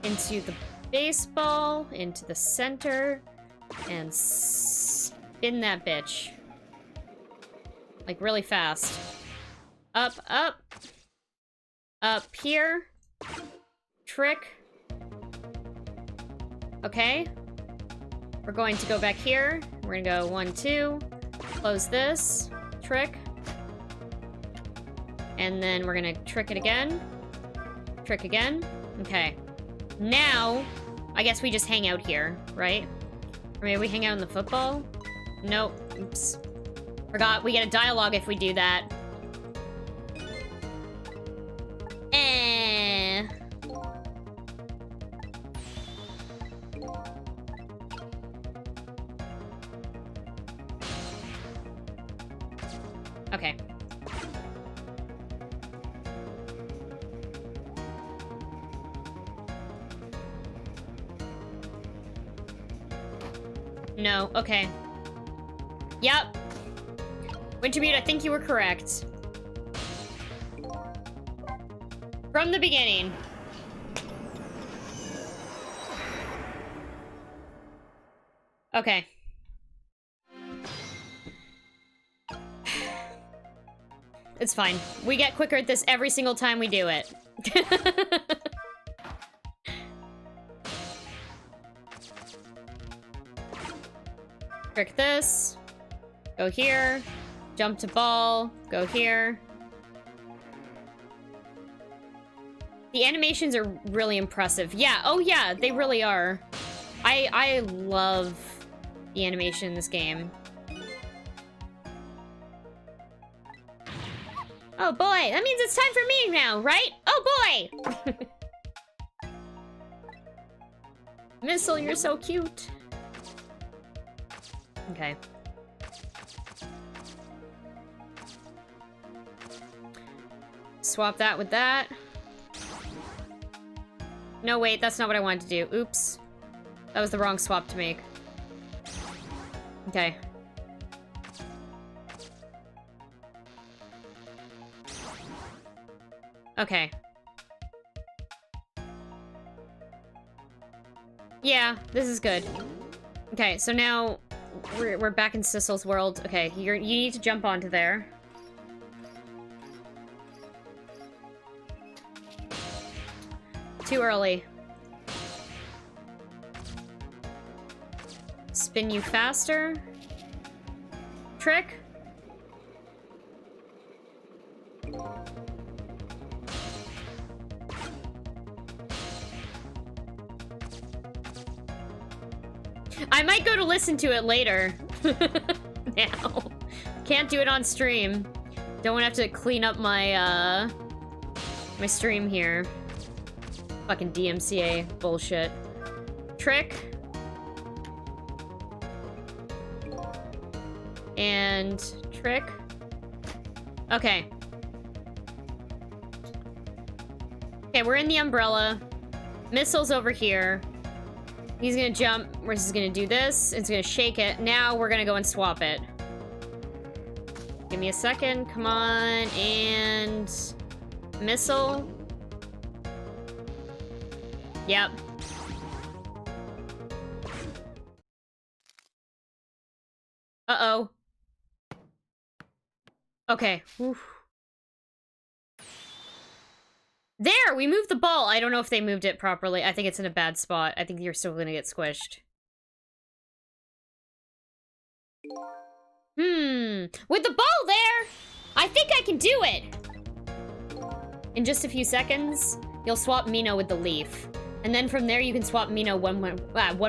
into the baseball, into the center, and spin that bitch. Like, really fast. Up, up. Up here. Trick. Okay. We're going to go back here. We're gonna go 1, 2. Close this. Trick. And then we're gonna trick it again. Trick again. Okay. Now, I guess we just hang out here, right? Or maybe we hang out in the football? Nope. Oops. Forgot, we get a dialogue if we do that. Eh. Okay. No, okay. Yep. Wintermute, I think you were correct. From the beginning. Okay. It's fine. We get quicker at this every single time we do it. Trick this. Go here. Jump to ball. Go here. The animations are really impressive. Yeah, oh yeah, they really are. I love the animation in this game. Oh boy, that means it's time for me now, right? Oh boy! Missile, you're so cute. Okay. Swap that with that. No, wait, that's not what I wanted to do. Oops. That was the wrong swap to make. Okay. Okay. Yeah, this is good. Okay, so now we're back in Sissel's world. Okay, you need to jump onto there. Too early. Spin you faster. Trick. I might go to listen to it later. Now. Can't do it on stream. Don't have to clean up my, my stream here. Fucking DMCA bullshit. Trick. And trick. Okay. Okay, we're in the umbrella. Missile's over here. He's gonna jump. We're just gonna do this. It's gonna shake it. Now we're gonna go and swap it. Give me a second. Come on. And missile. Yep. Uh-oh. Okay. Oof. There! We moved the ball! I don't know if they moved it properly. I think it's in a bad spot. I think you're still gonna get squished. With the ball there! I think I can do it! In just a few seconds, you'll swap Mino with the leaf. And then from there, you can swap Mino one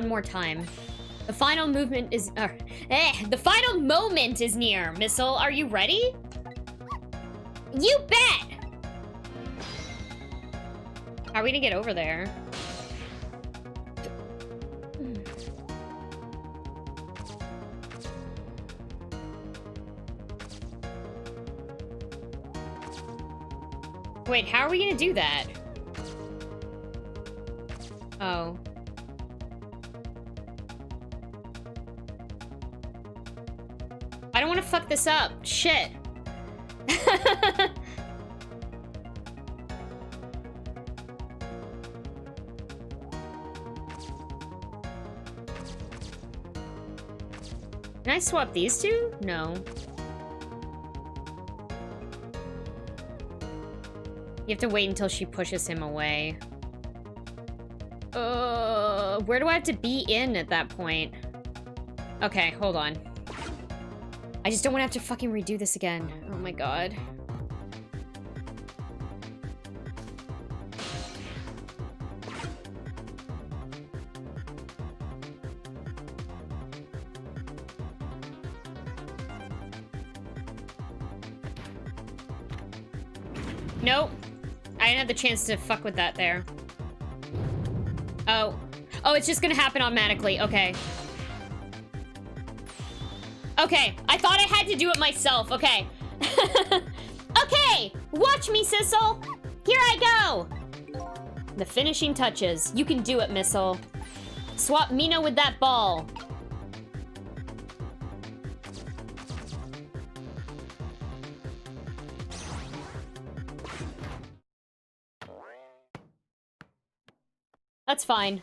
more time. The final movement is... the final moment is near. Missile, are you ready? You bet! How are we gonna get over there? Wait, how are we gonna do that? Oh. I don't want to fuck this up. Shit. Can I swap these two? No. You have to wait until she pushes him away. Where do I have to be in at that point? Okay, hold on. I just don't want to have to fucking redo this again. Oh my god. Nope. I didn't have the chance to fuck with that there. Oh. Oh, it's just gonna happen automatically. Okay. Okay, I thought I had to do it myself. Okay. Okay, watch me, Sissel. Here I go. The finishing touches. You can do it, Missile. Swap Mino with that ball. That's fine.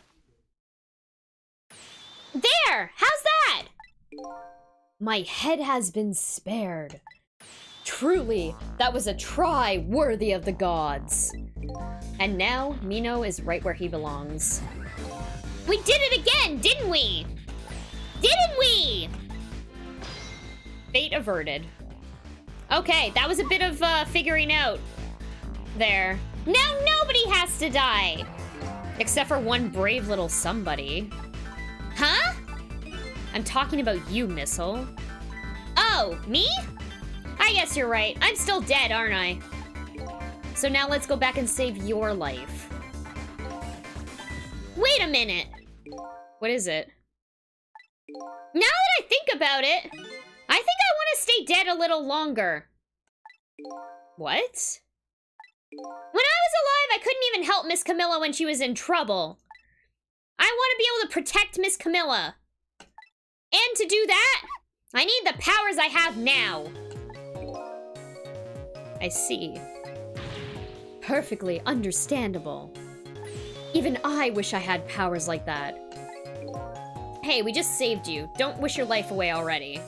There! How's that? My head has been spared. Truly, that was a try worthy of the gods. And now, Mino is right where he belongs. We did it again, didn't we? Didn't we? Fate averted. Okay, that was a bit of figuring out there. Now nobody has to die. Except for one brave little somebody. Huh? I'm talking about you, Missile. Oh, me? I guess you're right. I'm still dead, aren't I? So now let's go back and save your life. Wait a minute. What is it? Now that I think about it, I think I want to stay dead a little longer. What? When I was alive, I couldn't even help Miss Camilla when she was in trouble. I want to be able to protect Miss Camilla. And to do that, I need the powers I have now. I see. Perfectly understandable. Even I wish I had powers like that. Hey, we just saved you. Don't wish your life away already.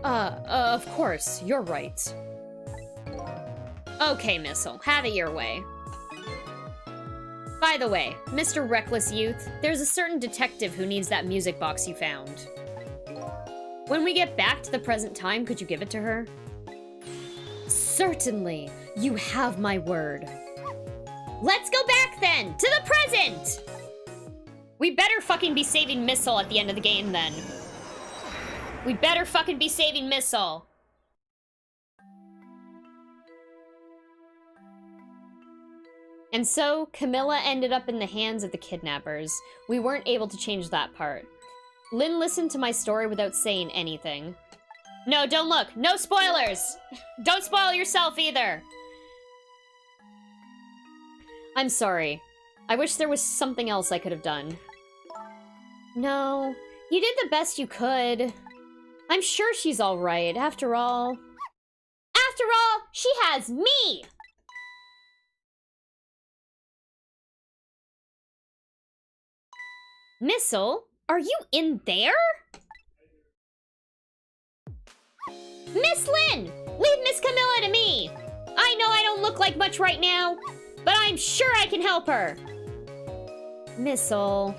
Of course, you're right. Okay, Missile, have it your way. By the way, Mr. Reckless Youth, there's a certain detective who needs that music box you found. When we get back to the present time, could you give it to her? Certainly, you have my word. Let's go back then, to the present! We better fucking be saving Missile at the end of the game then. We better fucking be saving Missile. And so, Camilla ended up in the hands of the kidnappers. We weren't able to change that part. Lynn listened to my story without saying anything. No, don't look. No spoilers! Don't spoil yourself either! I'm sorry. I wish there was something else I could have done. No, you did the best you could. I'm sure she's alright, after all. After all, she has me! Missile, are you in there? Miss Lynn! Leave Miss Camilla to me! I know I don't look like much right now, but I'm sure I can help her. Missile.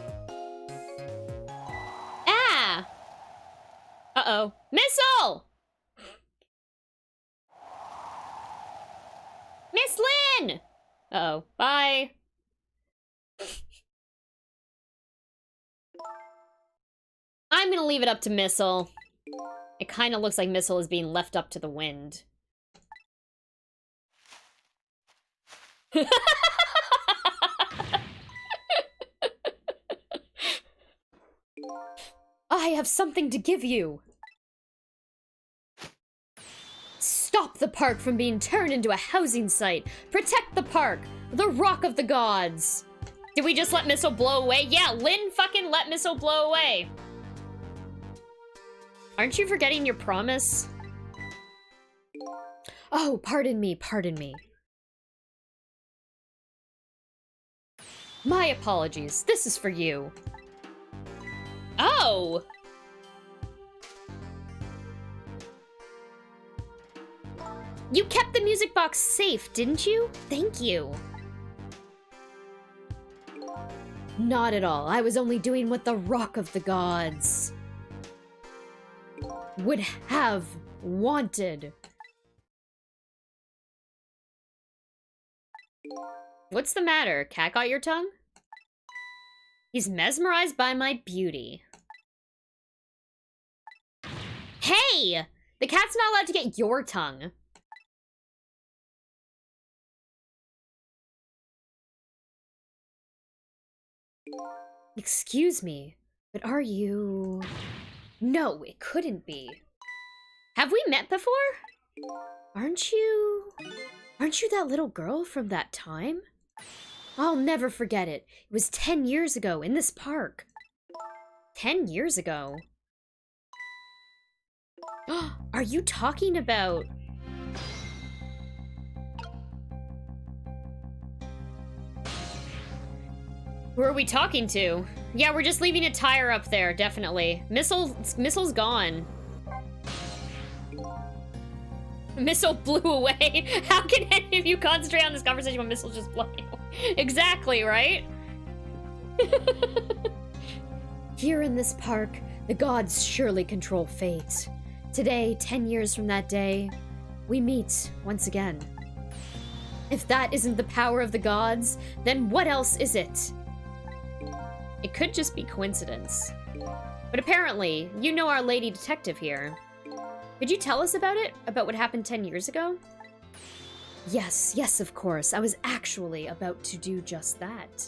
Ah! Uh-oh. Missile! Miss Lynn! Uh-oh. Bye. I'm gonna leave it up to Missile. It kind of looks like Missile is being left up to the wind. I have something to give you. Stop the park from being turned into a housing site. Protect the park, the rock of the gods. Did we just let Missile blow away? Yeah, Lynn fucking let Missile blow away. Aren't you forgetting your promise? Oh, pardon me, pardon me. My apologies. This is for you. Oh! You kept the music box safe, didn't you? Thank you. Not at all. I was only doing what the rock of the gods. would have wanted. What's the matter? Cat got your tongue? He's mesmerized by my beauty. Hey! The cat's not allowed to get your tongue. Excuse me, but are you... No, it couldn't be. Have we met before? Aren't you that little girl from that time? I'll never forget it. It was 10 years ago in this park. 10 years ago? Are you talking about... Who are we talking to? Yeah, we're just leaving a tire up there, definitely. Missile's gone. Missile blew away. How can any of you concentrate on this conversation when Missile's just flying away? Exactly, right? Here in this park, the gods surely control fate. Today, 10 years from that day, we meet once again. If that isn't the power of the gods, then what else is it? It could just be coincidence. But apparently, you know our lady detective here. Could you tell us about it? About what happened 10 years ago? Yes, of course. I was actually about to do just that.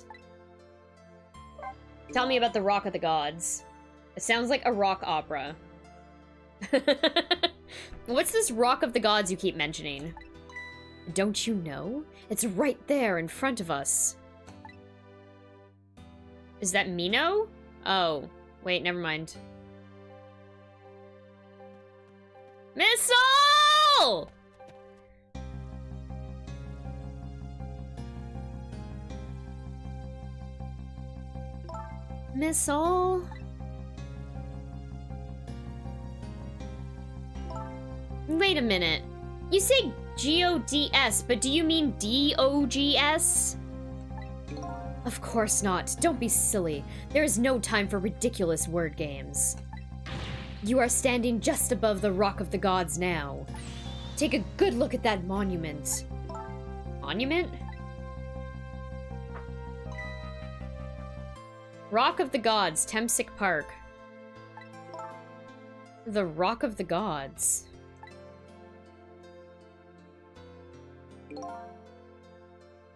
Tell me about the Rock of the Gods. It sounds like a rock opera. What's this Rock of the Gods you keep mentioning? Don't you know? It's right there in front of us. Is that Mino? Oh, wait, never mind. Missile! Missile? Wait a minute. You say G-O-D-S, but do you mean D-O-G-S? Of course not. Don't be silly. There is no time for ridiculous word games. You are standing just above the Rock of the Gods now. Take a good look at that monument. Monument? Rock of the Gods, Temsic Park. The Rock of the Gods.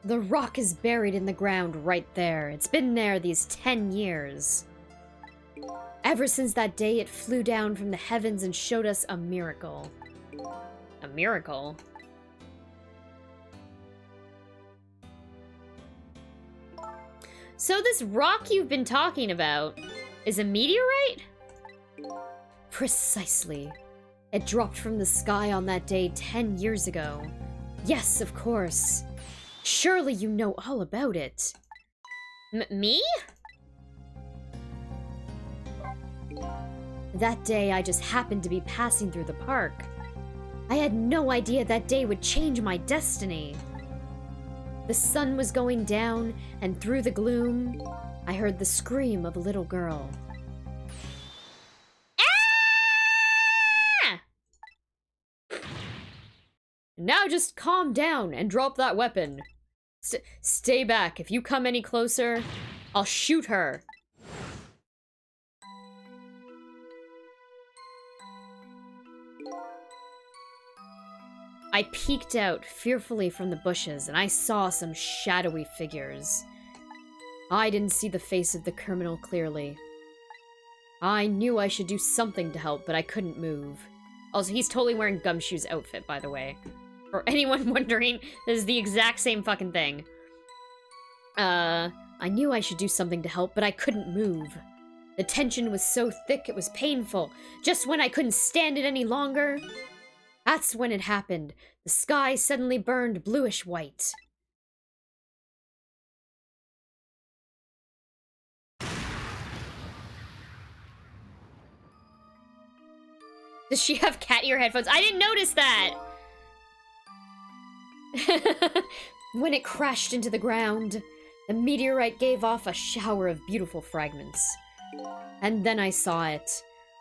The rock is buried in the ground right there. It's been there these 10 years. Ever since that day, it flew down from the heavens and showed us a miracle. A miracle? So this rock you've been talking about is a meteorite? Precisely. It dropped from the sky on that day 10 years ago. Yes, of course. Surely you know all about it. Me? That day, I just happened to be passing through the park. I had no idea that day would change my destiny. The sun was going down, and through the gloom, I heard the scream of a little girl. Ah! Now just calm down and drop that weapon. Stay back. If you come any closer, I'll shoot her. I peeked out fearfully from the bushes, and I saw some shadowy figures. I didn't see the face of the criminal clearly. I knew I should do something to help, but I couldn't move. Also, he's totally wearing Gumshoe's outfit, by the way. For anyone wondering, this is the exact same fucking thing. I knew I should do something to help, but I couldn't move. The tension was so thick it was painful. Just when I couldn't stand it any longer, that's when it happened. The sky suddenly burned bluish white. Does she have cat ear headphones? I didn't notice that! When it crashed into the ground, the meteorite gave off a shower of beautiful fragments. And then I saw it.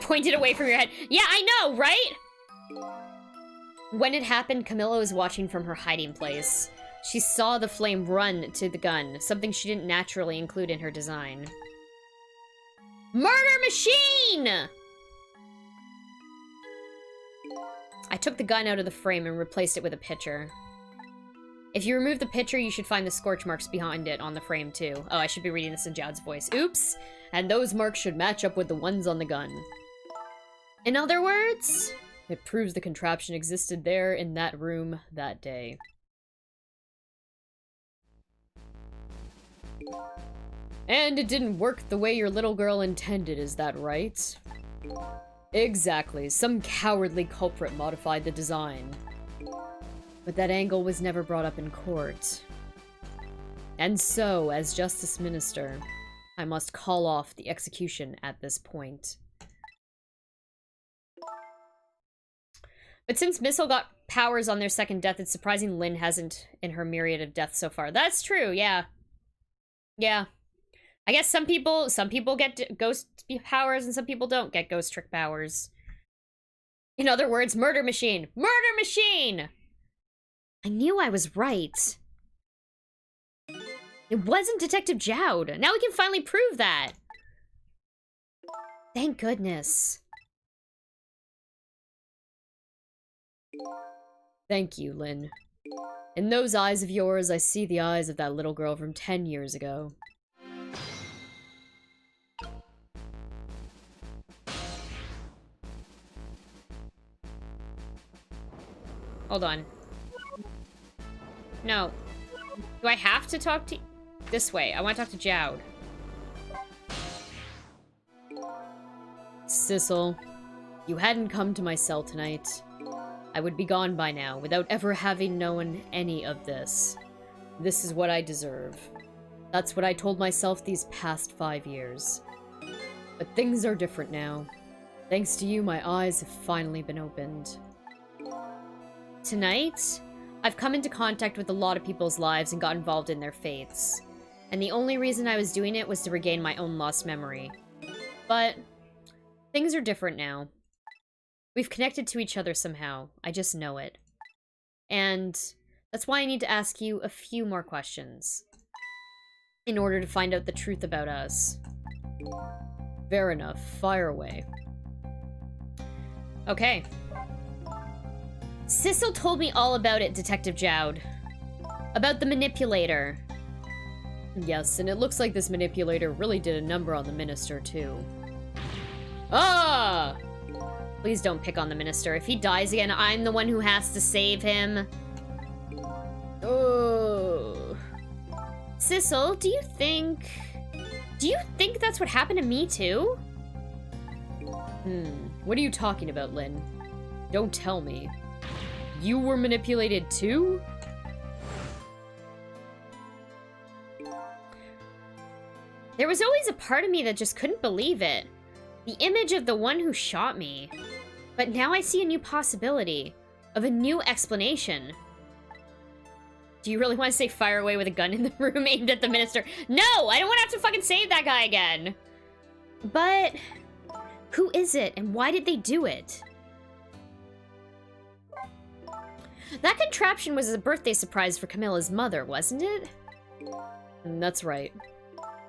Pointed away from your head. Yeah, I know, right? When it happened, Camilla was watching from her hiding place. She saw the flame run to the gun, something she didn't naturally include in her design. Murder machine! I took the gun out of the frame and replaced it with a picture. If you remove the picture, you should find the scorch marks behind it on the frame, too. Oh, I should be reading this in Jowd's voice. Oops! And those marks should match up with the ones on the gun. In other words, it proves the contraption existed there in that room that day. And it didn't work the way your little girl intended, is that right? Exactly. Some cowardly culprit modified the design. But that angle was never brought up in court. And so, as Justice Minister, I must call off the execution at this point. But since Missile got powers on their second death, it's surprising Lynn hasn't in her myriad of deaths so far. That's true, yeah. Yeah. I guess some people get ghost powers and some people don't get ghost trick powers. In other words, murder machine! Murder machine! I knew I was right. It wasn't Detective Jowd. Now we can finally prove that. Thank goodness. Thank you, Lynn. In those eyes of yours, I see the eyes of that little girl from 10 years ago. Hold on. No. Do I have to talk to... This way. I want to talk to Jowd. Sissel, you hadn't come to my cell tonight. I would be gone by now, without ever having known any of this. This is what I deserve. That's what I told myself these past 5 years. But things are different now. Thanks to you, my eyes have finally been opened. Tonight, I've come into contact with a lot of people's lives and got involved in their fates. And the only reason I was doing it was to regain my own lost memory. But things are different now. We've connected to each other somehow. I just know it. And that's why I need to ask you a few more questions in order to find out the truth about us. Fair enough. Fire away. Okay. Sissel told me all about it, Detective Jowd. About the manipulator. Yes, and it looks like this manipulator really did a number on the minister, too. Ah! Please don't pick on the minister. If he dies again, I'm the one who has to save him. Oh. Sissel, do you think that's what happened to me, too? What are you talking about, Lynn? Don't tell me. You were manipulated too? There was always a part of me that just couldn't believe it. The image of the one who shot me. But now I see a new possibility. Of a new explanation. Do you really want to say fire away with a gun in the room aimed at the minister? No! I don't want to have to fucking save that guy again! But... who is it, and why did they do it? That contraption was a birthday surprise for Camilla's mother, wasn't it? That's right.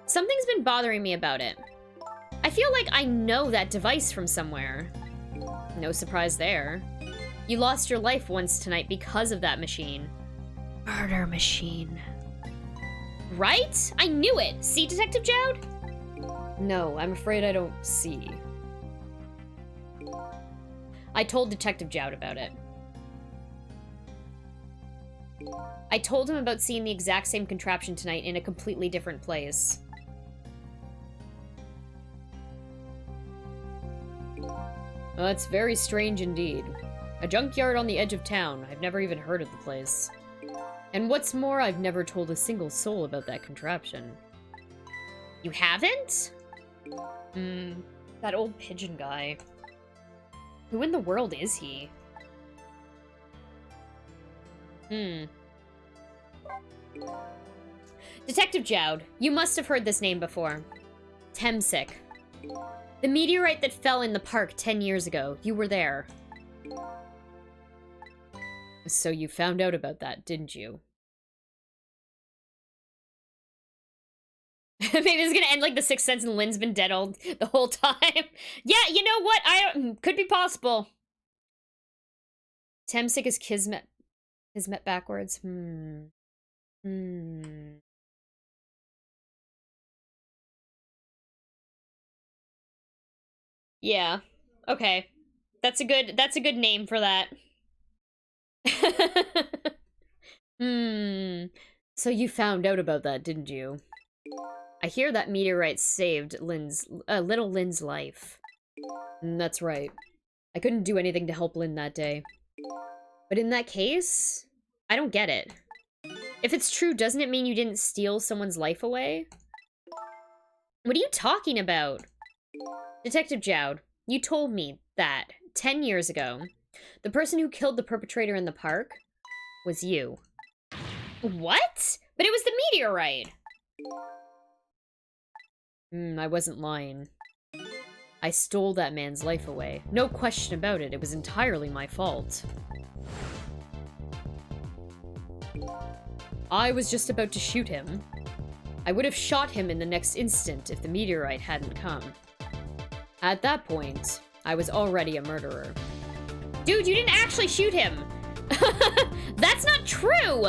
Something's been bothering me about it. I feel like I know that device from somewhere. No surprise there. You lost your life once tonight because of that machine. Murder machine. Right? I knew it! See, Detective Jowd? No, I'm afraid I don't see. I told Detective Jowd about it. I told him about seeing the exact same contraption tonight in a completely different place. That's very strange indeed. A junkyard on the edge of town. I've never even heard of the place. And what's more, I've never told a single soul about that contraption. You haven't? That old pigeon guy. Who in the world is he? Detective Jowd, you must have heard this name before. Temsic. The meteorite that fell in the park 10 years ago. You were there. So you found out about that, didn't you? Maybe it's gonna end like The Sixth Sense and Lynn's been dead the whole time. Yeah, you know what? Could be possible. Temsic is Kismet. Kismet backwards. Yeah. Okay. That's a good name for that. So you found out about that, didn't you? I hear that meteorite saved little Lynn's life. That's right. I couldn't do anything to help Lynn that day. But in that case, I don't get it. If it's true, doesn't it mean you didn't steal someone's life away? What are you talking about? Detective Jowd, you told me that 10 years ago, the person who killed the perpetrator in the park was you. What? But it was the meteorite. I wasn't lying. I stole that man's life away. No question about it. It was entirely my fault. I was just about to shoot him. I would have shot him in the next instant if the meteorite hadn't come. At that point, I was already a murderer. Dude, you didn't actually shoot him! That's not true!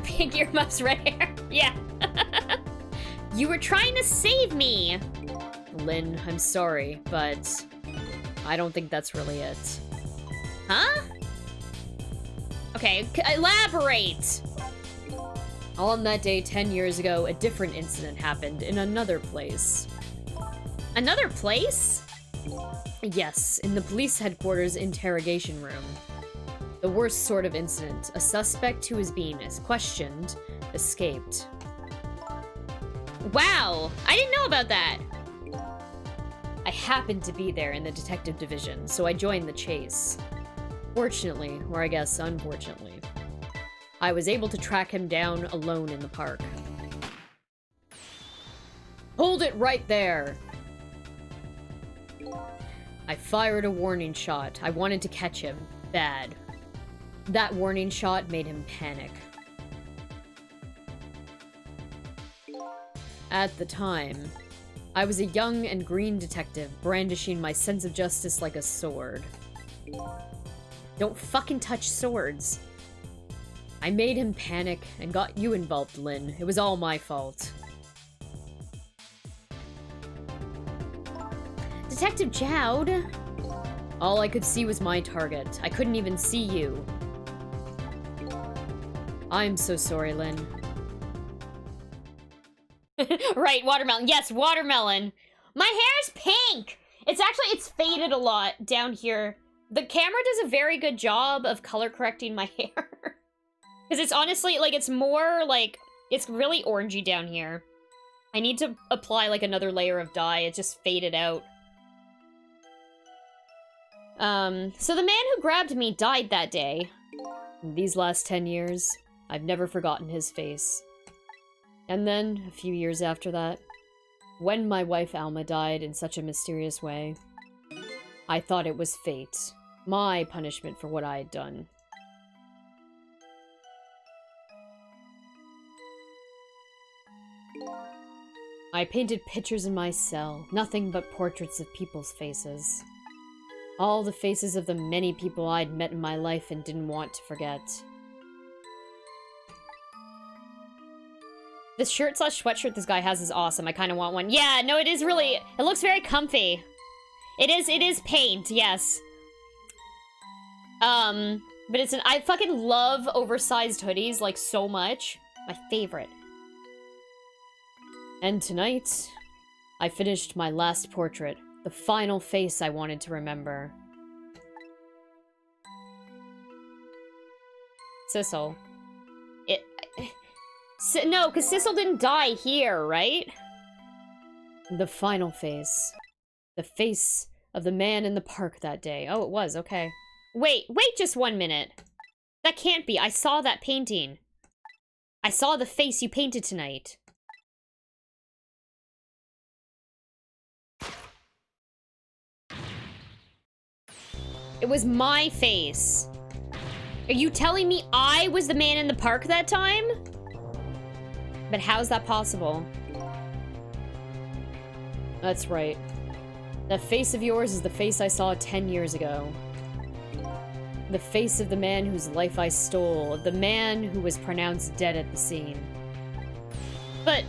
Pink earmuffs, red hair. Yeah. You were trying to save me! Lynn, I'm sorry, but I don't think that's really it. Huh? Okay, elaborate! On that day 10 years ago, a different incident happened in another place. Another place? Yes, in the police headquarters interrogation room. The worst sort of incident. A suspect who was being questioned escaped. Wow! I didn't know about that! I happened to be there in the detective division, so I joined the chase. Fortunately, or I guess unfortunately, I was able to track him down alone in the park. Hold it right there! I fired a warning shot. I wanted to catch him. Bad. That warning shot made him panic. At the time, I was a young and green detective, brandishing my sense of justice like a sword. Don't fucking touch swords. I made him panic and got you involved, Lynn. It was all my fault. Detective Jowd? All I could see was my target. I couldn't even see you. I'm so sorry, Lynn. Right, watermelon. Yes, watermelon. My hair's pink! It's faded a lot down here. The camera does a very good job of color correcting my hair. Because it's honestly, like, it's more, like, it's really orangey down here. I need to apply, like, another layer of dye. It just faded out. So the man who grabbed me died that day. These last 10 years, I've never forgotten his face. And then, a few years after that, when my wife Alma died in such a mysterious way, I thought it was fate. My punishment for what I had done. I painted pictures in my cell, nothing but portraits of people's faces. All the faces of the many people I'd met in my life and didn't want to forget. This shirt/sweatshirt this guy has is awesome. I kind of want one. Yeah, no, it is really... It looks very comfy. It is paint, yes. But it's an... I fucking love oversized hoodies, like, so much. My favorite. And tonight, I finished my last portrait. The final face I wanted to remember. Sissel. No, because Sissel didn't die here, right? The final face. The face of the man in the park that day. Oh, it was, okay. Wait just 1 minute. That can't be. I saw that painting. I saw the face you painted tonight. It was my face. Are you telling me I was the man in the park that time? But how's that possible? That's right. That face of yours is the face I saw 10 years ago. The face of the man whose life I stole. The man who was pronounced dead at the scene. But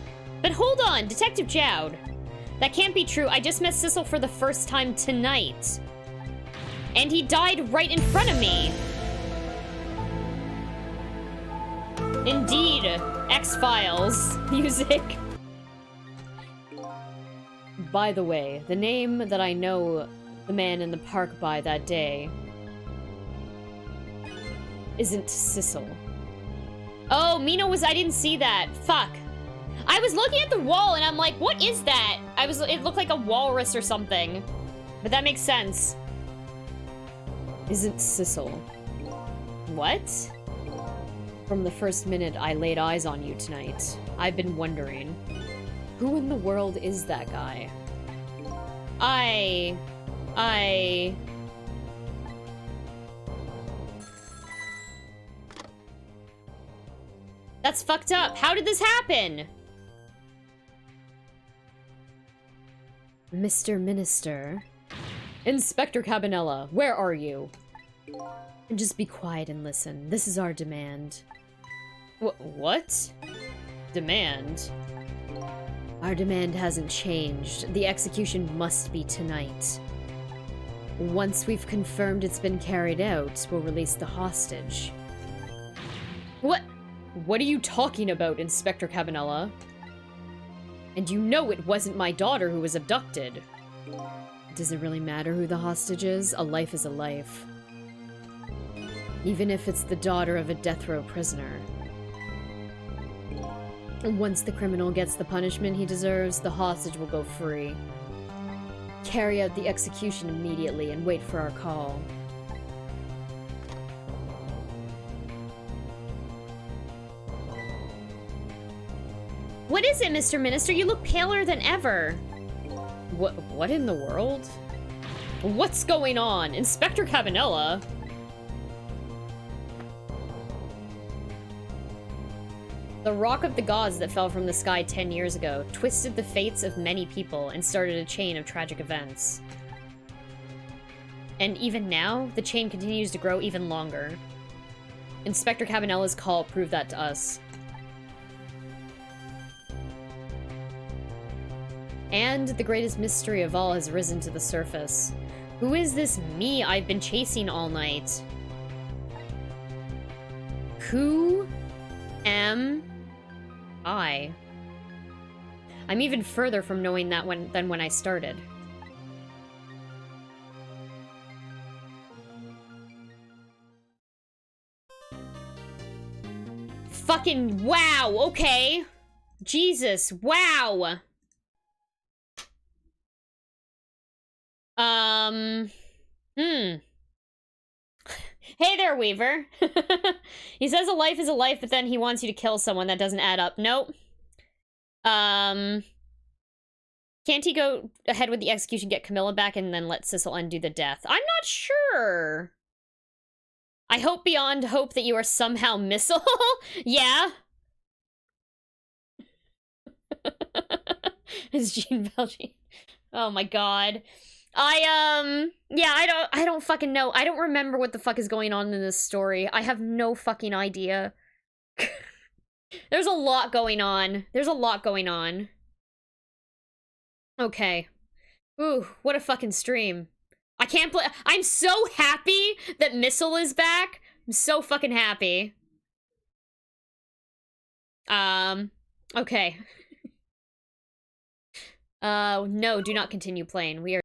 hold on, Detective Jowd. That can't be true. I just met Sissel for the first time tonight. And he died right in front of me. Indeed, X-Files music. By the way, the name that I know the man in the park by that day isn't Sissel. Oh, Mina was- I didn't see that. Fuck. I was looking at the wall and I'm like, what is that? It looked like a walrus or something. But that makes sense. Isn't Sissel. What? From the first minute I laid eyes on you tonight, I've been wondering, who in the world is that guy? That's fucked up. How did this happen? Mr. Minister. Inspector Cabanela, where are you? Just be quiet and listen. This is our demand. What? Demand? Our demand hasn't changed. The execution must be tonight. Once we've confirmed it's been carried out, we'll release the hostage. What are you talking about, Inspector Cabanela? And you know it wasn't my daughter who was abducted. Does it really matter who the hostage is? A life is a life. Even if it's the daughter of a death row prisoner. Once the criminal gets the punishment he deserves, the hostage will go free. Carry out the execution immediately and wait for our call. What is it, Mr. Minister? You look paler than ever. What in the world? What's going on? Inspector Cabanela? The rock of the gods that fell from the sky 10 years ago twisted the fates of many people and started a chain of tragic events. And even now, the chain continues to grow even longer. Inspector Cabanela's call proved that to us. And the greatest mystery of all has risen to the surface. Who is this me I've been chasing all night? Who am I? I'm even further from knowing that than when I started. Fucking wow, okay. Jesus, wow. Hey there, Weaver. He says a life is a life, but then he wants you to kill someone. That doesn't add up. Nope. Can't he go ahead with the execution, get Camilla back, and then let Sissel undo the death? I'm not sure. I hope beyond hope that you are somehow Missile. Yeah. It's Jean Valjean. Oh my god. Yeah, I don't fucking know. I don't remember what the fuck is going on in this story. I have no fucking idea. There's a lot going on. There's a lot going on. Okay. Ooh, what a fucking stream. I can't play- I'm so happy that Missile is back. I'm so fucking happy. Okay. No, do not continue playing. We are